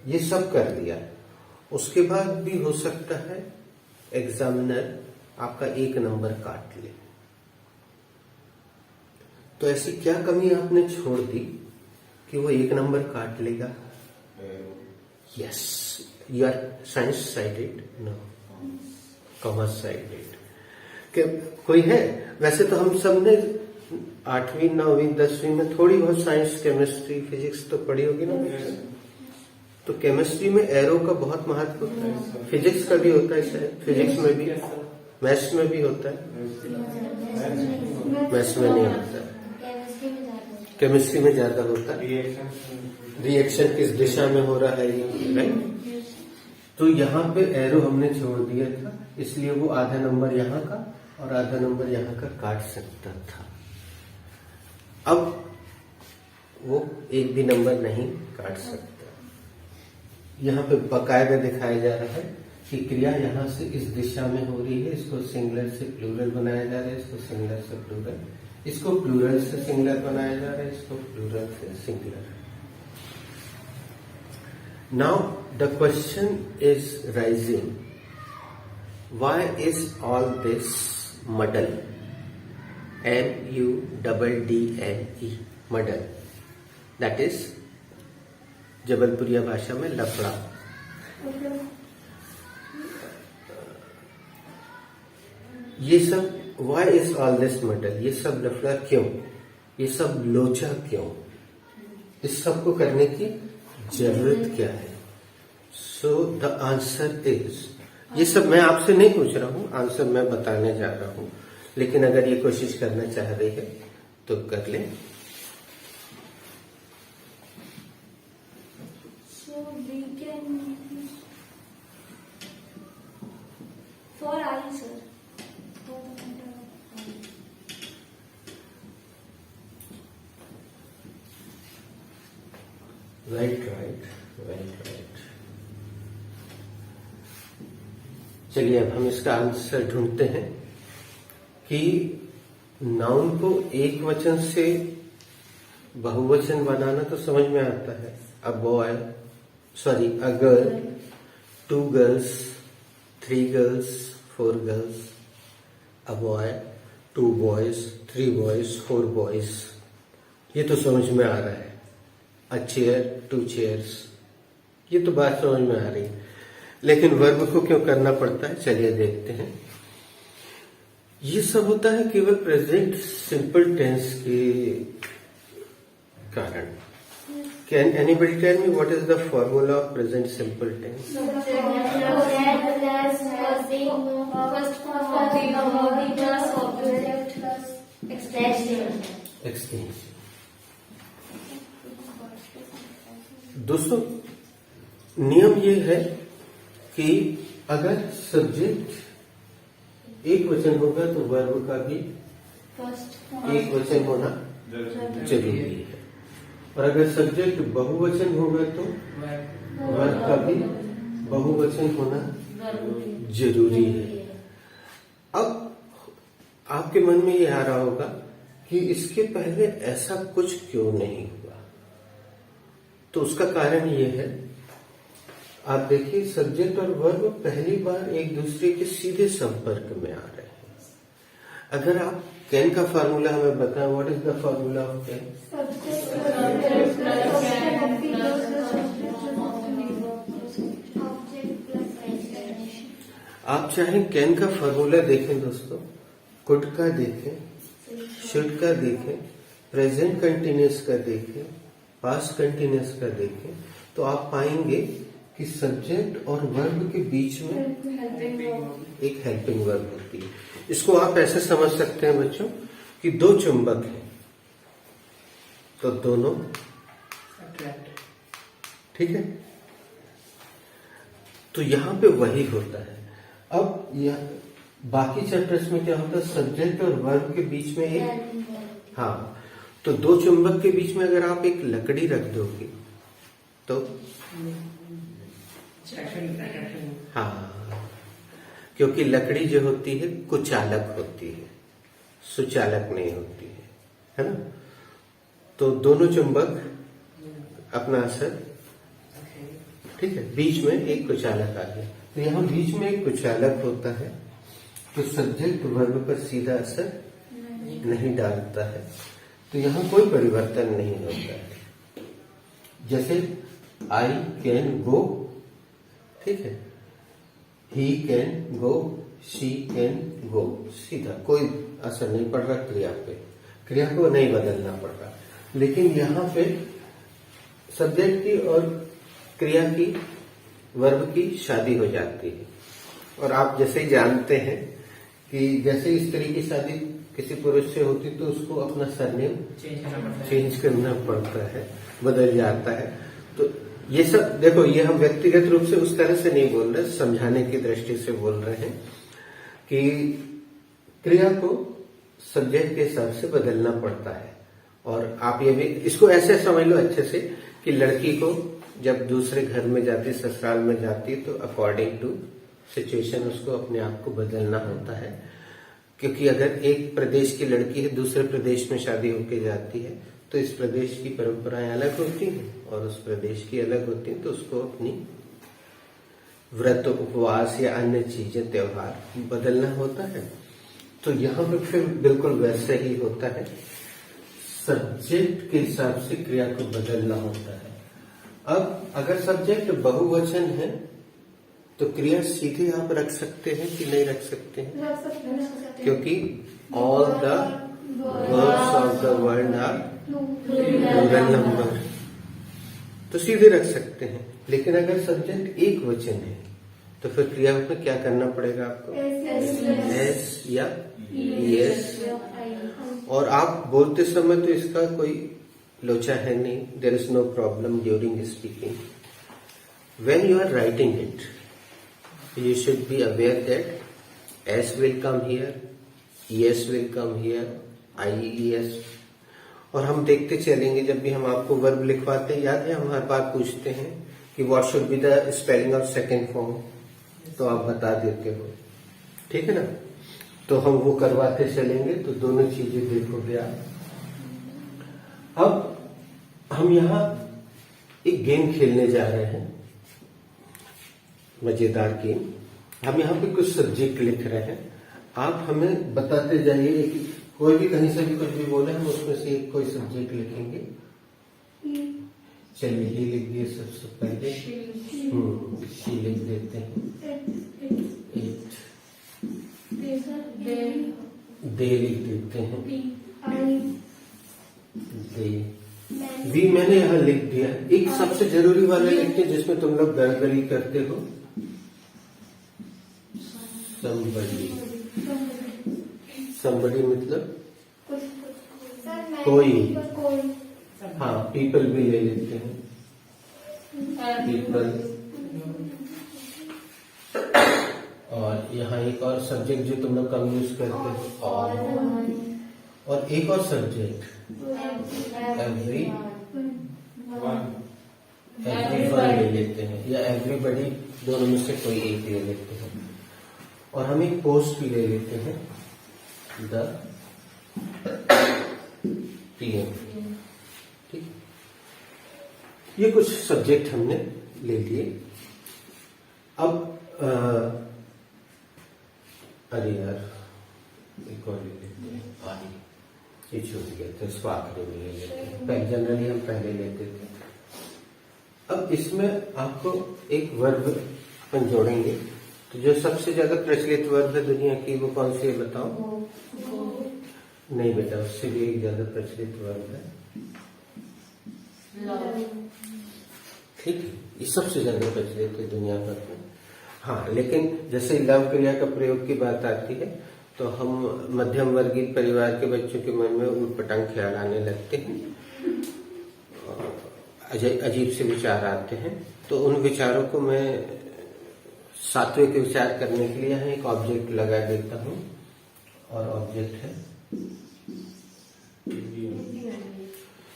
ये सब कर दिया, उसके बाद भी हो सकता है एग्जामिनर आपका एक नंबर काट ले। तो ऐसी क्या कमी आपने छोड़ दी कि वो एक नंबर काट लेगा? Yes, you are science sided, no commerce sided. कोई है? वैसे तो हम सब ने 8वीं 9वीं 10वीं में थोड़ी बहुत साइंस केमिस्ट्री फिजिक्स तो पढ़ी होगी ना। तो केमिस्ट्री में एरो का बहुत महत्व होता है, फिजिक्स का भी होता है शायद, फिजिक्स में भी, मैथ्स में भी होता है, मैथ्स में नहीं होता, केमिस्ट्री में ज्यादा होता है। रिएक्शन किस दिशा में हो रहा है ये, राइट? तो यहाँ पे एरो हमने छोड़ दिया था, इसलिए वो आधा नंबर यहाँ का और आधा नंबर यहाँ का काट सकता था। अब वो एक भी नंबर नहीं काट सकता। यहाँ पे बकायदा दिखाया जा रहा है कि क्रिया यहाँ से इस दिशा में हो रही है, इसको सिंगुलर से प्लूरल बनाया जा रहा है, इसको सिंगुलर से प्लूरल, इसको प्लूरल से सिंगुलर बनाया जा रहा है, इसको प्लूरल से singular. Now the question is rising, why is all this muddle? MUDDLE, muddle, that is जबलपुरिया भाषा में लफड़ा। ये सब why is all this muddle, ये सब लफड़ा क्यों, ये सब लोचा क्यों, इस सब को करने की जरूरत क्या है? सो द आंसर इज, ये सब मैं आपसे नहीं पूछ रहा हूँ, आंसर मैं बताने जा रहा हूँ, लेकिन अगर ये कोशिश करना चाह रही है तो कर ले। So we can for I, sir. For the matter of I. Right. चलिए अब हम इसका आंसर ढूंढते हैं कि नाउन को एक वचन से बहुवचन बनाना तो समझ में आता है। A boy, sorry a girl, 2 girls, 3 girls, 4 girls, a boy, 2 boys, 3 boys, 4 boys, ये तो समझ में आ रहा है। अ चेयर, 2 चेयर्स, ये तो बात समझ में आ रही है। लेकिन वर्ब को क्यों करना पड़ता है, चलिए देखते हैं। ये सब होता है केवल प्रेजेंट सिंपल टेंस के कारण। Can anybody tell me what is the formula of present simple tense? Extension. दोस्तों नियम ये है कि अगर सब्जेक्ट एक वचन होगा तो वर्ब का भी एक वचन होना जरूरी है, और अगर सब्जेक्ट बहुवचन होगा तो वर्ब का भी बहुवचन होना जरूरी है। अब आपके मन में ये आ रहा होगा कि इसके पहले ऐसा कुछ क्यों नहीं हुआ, तो उसका कारण ये है, आप देखिए सब्जेक्ट और वर्ब पहली बार एक दूसरे के सीधे संपर्क में आ रहे हैं। अगर आप कैन का फार्मूला हमें बताएं, what is the formula of can? आप चाहें कैन का फार्मूला देखें दोस्तों, कुड का देखें, शुड का देखें, प्रेजेंट कंटिन्यूअस का देखें, पास्ट कंटिन्यूअस का देखें, तो आप पाएंगे कि सब्जेक्ट और वर्ब के बीच में एक हेल्पिंग वर्ब होती है। इसको आप ऐसे समझ सकते हैं बच्चों कि 2 चुंबक हैं तो दोनों, ठीक है, तो यहां पे वही होता है। अब यह बाकी चैप्टर्स में क्या होता है, सब्जेक्ट और वर्ब के बीच में एक, हाँ, तो 2 चुंबक के बीच में अगर आप एक लकड़ी रख दोगे तो हाँ, क्योंकि लकड़ी जो होती है कुचालक होती है, सुचालक नहीं होती है ना। तो दोनों चुंबक अपना असर, ठीक है, बीच में एक कुचालक आ गया, तो यहाँ बीच में एक कुचालक होता है, तो सब्जेक्ट वर्ब पर सीधा असर नहीं डालता है, तो यहाँ कोई परिवर्तन नहीं होता है। जैसे आई कैन गो, ठीक है, he can go, she can go, सीधा कोई असर नहीं पड़ रहा क्रिया पे, क्रिया को नहीं बदलना पड़ रहा। लेकिन यहाँ पे सब्जेक्ट की और क्रिया की, वर्ब की शादी हो जाती है, और आप जैसे ही जानते हैं कि जैसे स्त्री की शादी किसी पुरुष से होती तो उसको अपना सरनेम चेंज करना पड़ता है, बदल जाता है। तो ये सब देखो, ये हम व्यक्तिगत रूप से उस तरह से नहीं बोल रहे, समझाने की दृष्टि से बोल रहे हैं कि क्रिया को सब्जेक्ट के हिसाब से बदलना पड़ता है। और आप ये भी इसको ऐसे समझ लो अच्छे से कि लड़की को जब दूसरे घर में जाती, ससुराल में जाती, तो अकॉर्डिंग टू सिचुएशन उसको अपने आप को बदलना होता है, क्योंकि अगर एक प्रदेश की लड़की है दूसरे प्रदेश में शादी होके जाती है तो इस प्रदेश की परंपराएं अलग होती हैं और उस प्रदेश की अलग होती हैं, तो उसको अपनी व्रत, उपवास या अन्य चीजें, त्योहार बदलना होता है। तो यहाँ पे फिर बिल्कुल वैसे ही होता है, सब्जेक्ट के हिसाब से क्रिया को बदलना होता है। अब अगर सब्जेक्ट बहुवचन है तो क्रिया सीधे आप रख सकते हैं कि नहीं रख सकते हैं? क्योंकि all the verbs of the world are plural number, तो सीधे रख सकते हैं। लेकिन अगर सब्जेक्ट एक वचन है तो फिर क्रिया में क्या करना पड़ेगा आपको? एस या एस, और आप बोलते समय तो इसका कोई लोचा है नहीं, there is no problem during speaking. When you are writing it you should be aware that s will come here, es will come here, ies, और हम देखते चलेंगे जब भी हम आपको वर्ब लिखवाते हैं, याद है हम हर बार पूछते हैं कि what should be the spelling of second form, तो आप बता देते हो, ठीक है ना। तो हम वो करवाते चलेंगे, तो दोनों चीजें देखोगे आप। अब हम यहाँ एक गेम खेलने जा रहे हैं, मजेदार गेम। हम यहाँ पे कुछ सब्जेक्ट लिख रहे हैं, आप हमें बताते जाइए कि कोई भी कहीं से भी कुछ भी बोले, हम उसमें से एक कोई सब्जेक्ट लिखेंगे। चलिए ये लिख दिए सबसे पहले, शी लिख देते हैं। दे लिख देते हैं, दे। वी मैंने यहाँ लिख दिया। एक सबसे जरूरी वाला लिखते हैं जिसमें तुम लोग गड़बड़ी करते हो, somebody। somebody मतलब कोई। हाँ, पीपल भी ले लेते हैं, पीपल। और यहाँ एक और सब्जेक्ट जो तुम लोग कम यूज करते हो, और एक और सब्जेक्ट एवरी वन ले लेते हैं, या एवरीबडी, दोनों में से कोई एक ले लेते हैं। और हम एक पोस्ट भी ले लेते हैं, द PM। ठीक, ये कुछ सब्जेक्ट हमने ले लिए। अब अरे यार, एक और ले लेते हैं, आई। ये छूट गया तो इसको आखिरी में ले लेते हैं, पहले जनरली हम पहले लेते थे। अब इसमें आपको एक वर्ब अपन जोड़ेंगे, तो जो सबसे ज्यादा प्रचलित वर्ब है दुनिया की, वो कौन सी है बताओ? नहीं बेटा, उससे भी एक ज्यादा प्रचलित वर्ब है, ठीक है। ये सबसे ज्यादा प्रचलित है दुनिया भर में। हाँ, लेकिन जैसे लव क्रिया का प्रयोग की बात आती है, तो हम मध्यम वर्गीय परिवार के बच्चों के मन में उटपटांग ख्याल आने लगते हैं, अजीब से विचार आते हैं। तो उन विचारों को मैं सात्विक विचार करने के लिए यहाँ एक ऑब्जेक्ट लगा देता हूँ, और ऑब्जेक्ट है।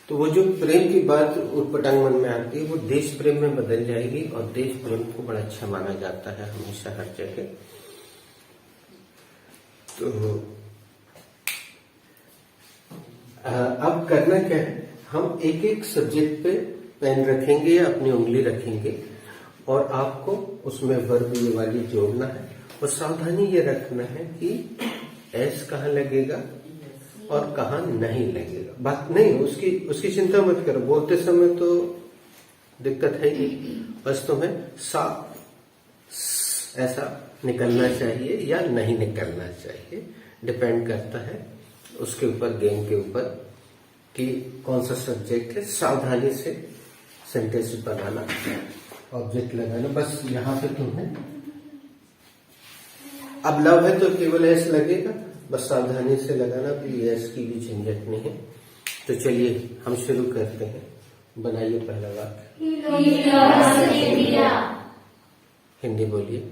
तो वो जो प्रेम की बात उटपटांग मन में आती है, वो देश प्रेम में बदल जाएगी, और देश प्रेम को बड़ा अच्छा माना जाता है हमेशा हर जगह। तो अब करना क्या है, हम एक एक सब्जेक्ट पे पेन रखेंगे या अपनी उंगली रखेंगे, और आपको उसमें वर्ब ये वाली जोड़ना है। और सावधानी ये रखना है कि एस कहाँ लगेगा और कहाँ नहीं लगेगा। बात नहीं, उसकी चिंता मत करो, बोलते समय तो दिक्कत है ही, बस तुम्हें सा ऐसा निकलना चाहिए या नहीं निकलना चाहिए, डिपेंड करता है उसके ऊपर, गेम के ऊपर, कि कौन सा सब्जेक्ट है। सावधानी से सेंटेंस बनाना, ऑब्जेक्ट लगाना। बस यहाँ पे तुम्हें, अब लव है तो केवल एस लगेगा, बस सावधानी से लगाना, भी एस की भी झंझट नहीं है। तो चलिए हम शुरू करते हैं। बनाइए पहला वाक्य। हिंदी बोलिए।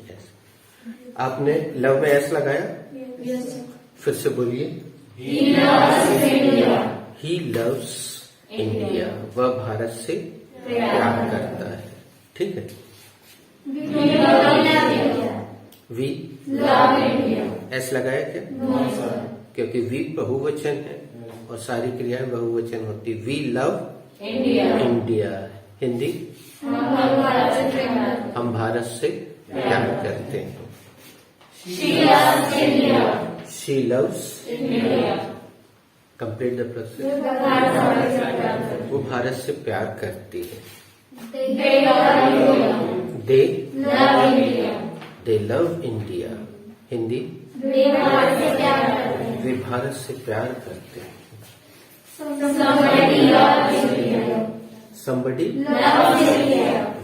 यस। आपने लव में एस लगाया? फिर से बोलिए। He loves India. वह भारत से प्यार करता है, ठीक है। We love India. एस लगाया क्या? क्योंकि वी बहुवचन है और सारी क्रियाएं बहुवचन होती। We love India. हिंदी, हम भारत से प्यार करते हैं। She loves India. Complete the process. वो भारत से प्यार करती है। They love India. हिंदी, वे भारत से प्यार करते हैं। Somebody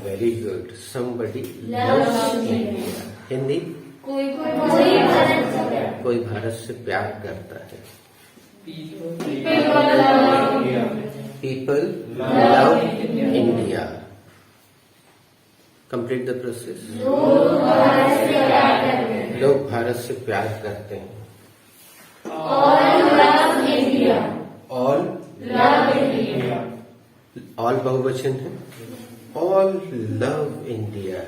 very good. Somebody loves India. Hindi, कोई भारत से प्यार करता है। People love India. Complete the process. लोग भारत से प्यार करते हैं। All बहुवचन है, all love India.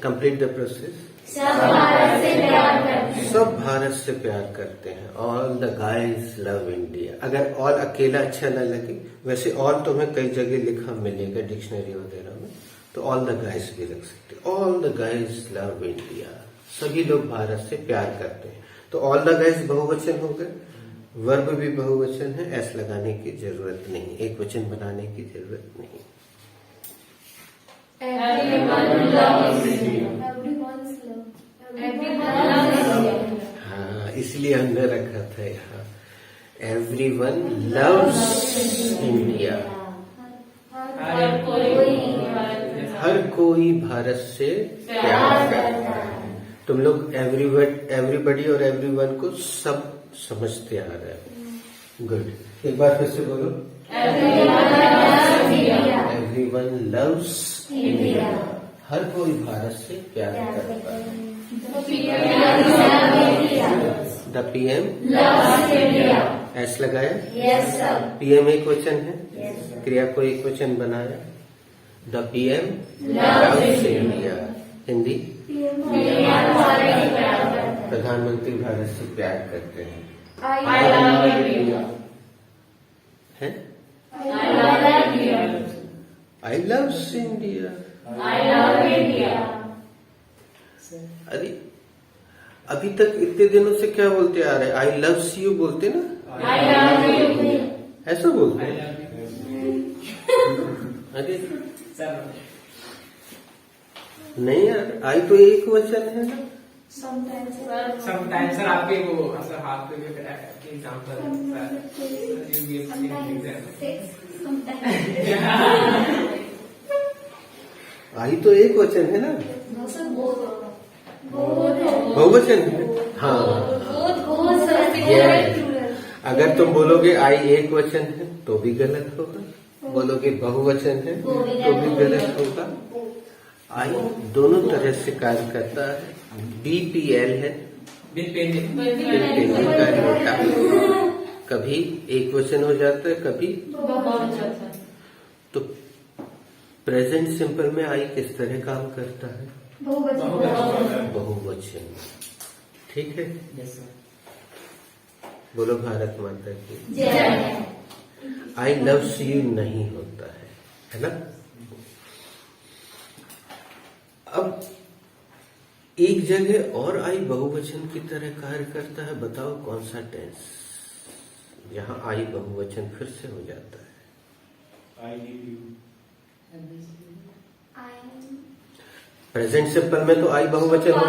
Complete the process. सब भारत से प्यार करते हैं। सब भारत से प्यार करते हैं। All the guys love India. अगर ऑल अकेला अच्छा ना लगे, वैसे ऑल तुम्हें कई जगह लिखा मिलेगा डिक्शनरी वगैरह में, तो ऑल द गाइज भी रख सकते। All the guys love India. सभी लोग भारत से प्यार करते हैं। तो ऑल द गाइज बहुवचन हो गए, वर्ब भी बहुवचन है, एस लगाने की जरूरत नहीं, एक वचन बनाने की जरूरत नहीं। हाँ, इसलिए हमने रखा था यहाँ एवरीवन लव्स इंडिया। हर कोई भारत से प्यार करता है। तुम लोग एवरीबडी और एवरीवन को सब समझते आ रहे हो। गुड। एक बार फिर से बोलो। Everyone loves India. हर कोई भारत से प्यार करता है। द पीएम एस लगाया। Yes sir. पीएम एक वचन है, क्रिया को एक वचन बनाया। The PM loves India. Hindi प्रधानमंत्री भारत से प्यार करते हैं। है? I love India. अरे अभी तक इतने दिनों से क्या बोलते आ रहे? आई लव यू बोलते ना? ऐसा बोलते हैं? अरे नहीं यार, आई तो एक वचन है ना। Sometimes sir आपके वो सर हाथ पे एग्जांपल आई तो एक वचन है ना, बहुवचन है। हाँ, अगर तुम बोलोगे आई एक वचन है तो भी गलत होगा, बोलोगे बहुवचन है तो भी गलत होगा। आई दोनों तरह से कार्य करता है। बीपीएल है, का लोटा, कभी एक वचन हो जाता है, कभी तो प्रेजेंट सिंपल में आई किस तरह काम करता है? बहुवचन। ठीक है, बोलो भारत माता की। आई लव्स यू नहीं होता है ना। अब एक जगह और आई बहुवचन की तरह कार्य करता है, बताओ कौन सा टेंस जहां आई बहुवचन फिर से हो जाता है? I give you. Present simple में तो आई बहुवचन हो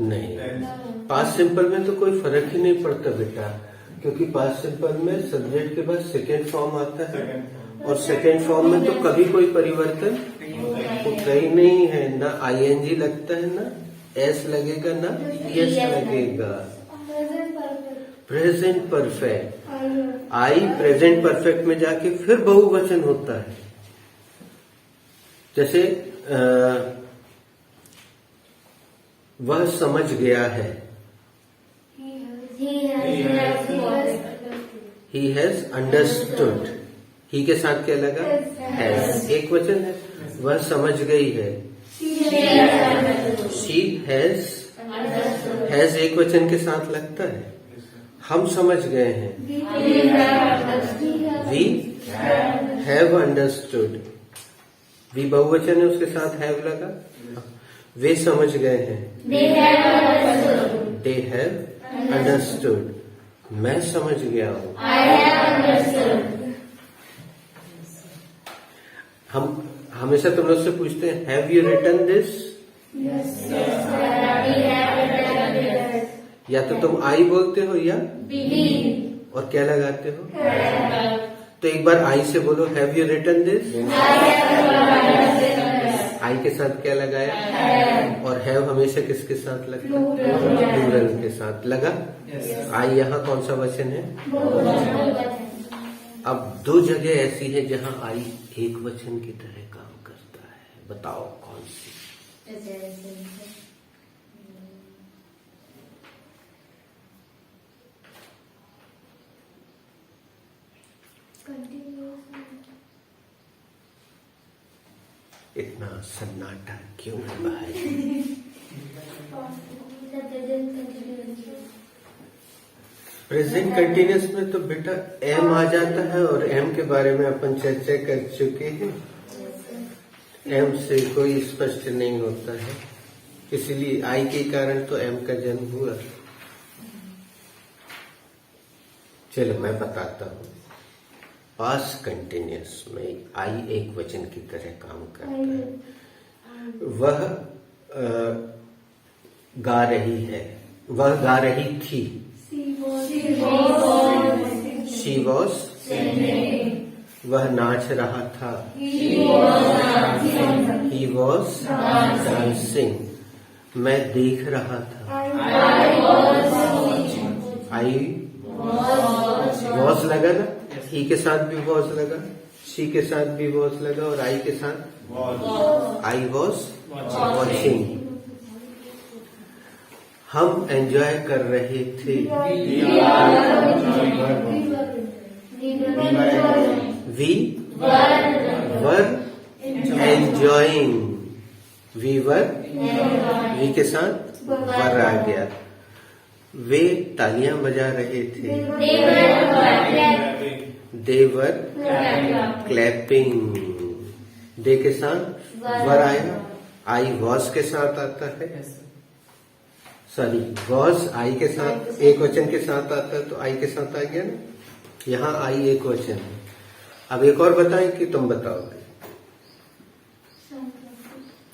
नहीं, पास्ट सिंपल में तो कोई फर्क ही नहीं पड़ता बेटा, क्योंकि पास्ट सिंपल में सब्जेक्ट के बाद सेकेंड फॉर्म आता है, और सेकेंड फॉर्म में तो कभी कोई परिवर्तन होता ही नहीं है। ना आईएनजी लगता है, ना एस लगेगा, ना यस लगेगा। Present perfect. I present perfect में जाके फिर बहुवचन होता है। जैसे वह समझ गया है, ही हैज अंडरस्टूड। ही के साथ क्या लगा? हैज, एक वचन है। वह समझ गई है, शी हैज एक वचन के साथ लगता है। हम समझ गए हैं, वी हैव अंडरस्टूड। वी बहुवचन है, उसके साथ हैव लगा। वे समझ गए हैं, दे हैव अंडरस्टूड। मैं समझ गया हूँ, हम हमेशा तुम लोग से पूछते हैं हैव यू रिटन दिस? या तो तुम आई बोलते हो या और क्या लगाते हो? तो एक बार आई से बोलो हैव यू रिटन दिस। आई के साथ क्या लगाया? और हैव हमेशा किसके साथ लगता है? प्लूरल के साथ लगा। आई यहाँ कौन सा वचन है? अब दो जगह ऐसी है जहाँ आई एक वचन की तरह काम करता है, बताओ कौन सी? इतना सन्नाटा क्यों है भाई? प्रेजेंट कंटिन्यूस में तो बेटा एम आ जाता है और एम के बारे में अपन चर्चा कर चुके हैं। एम से कोई स्पष्ट नहीं होता है, इसलिए आई के कारण तो एम का जन्म हुआ। चलो मैं बताता हूँ। पास्ट कंटिन्यूस में आई एक वचन की तरह काम करता है। वह गा रही है, वह गा रही थी। She was वह नाच रहा था। He was dancing। मैं देख रहा था। I was लगा ना, ही के साथ भी was लगा, she के साथ भी was लगा और I के साथ I was watching। हम एंजॉय कर रहे थे। We were enjoying। We were we के साथ वर आ गया। वे तालियां बजा रहे थे। They were clapping। दे के साथ वर आया। I was के साथ आता है। सॉरी, वॉज आई के साथ एक वचन के साथ आता है तो आई के साथ आ गया ना। यहाँ आई एक वचन है। अब एक और बताएं कि तुम बताओगे?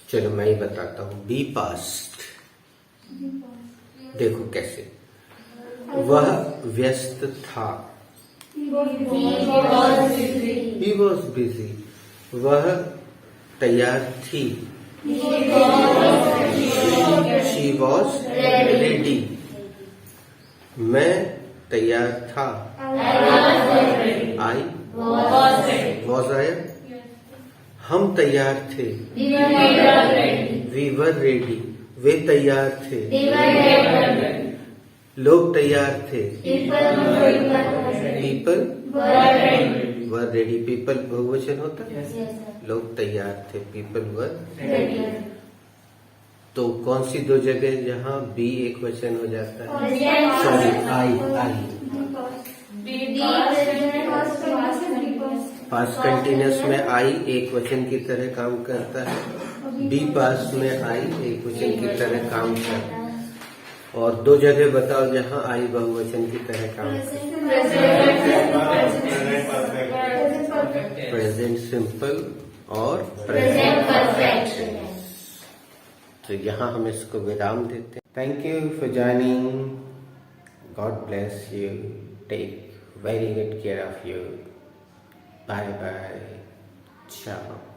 चलो मैं ही बताता हूँ। Be past. देखो कैसे। वह व्यस्त था। He was busy. वह तैयार थी। She was ready। मैं तैयार था। I was आया। हम तैयार थे। We were ready। वे तैयार थे। लोग तैयार थे। People were ready। People बहुवचन होता है। लोग तैयार थे। People were ready। तो कौन सी दो जगह जहाँ बी एक वचन हो जाता है? सॉरी, आई। पास्ट कंटिन्यूस में आई एक वचन की तरह काम करता है। बी पास्ट में आई एक वचन की तरह काम करता है। और दो जगह बताओ जहाँ आई बहुवचन की तरह काम करता है। प्रेजेंट सिंपल और प्रेजेंट परफेक्ट। तो यहाँ हम इसको विराम देते हैं। Thank you for joining. God bless you. Take very good care of you. Bye bye. ciao।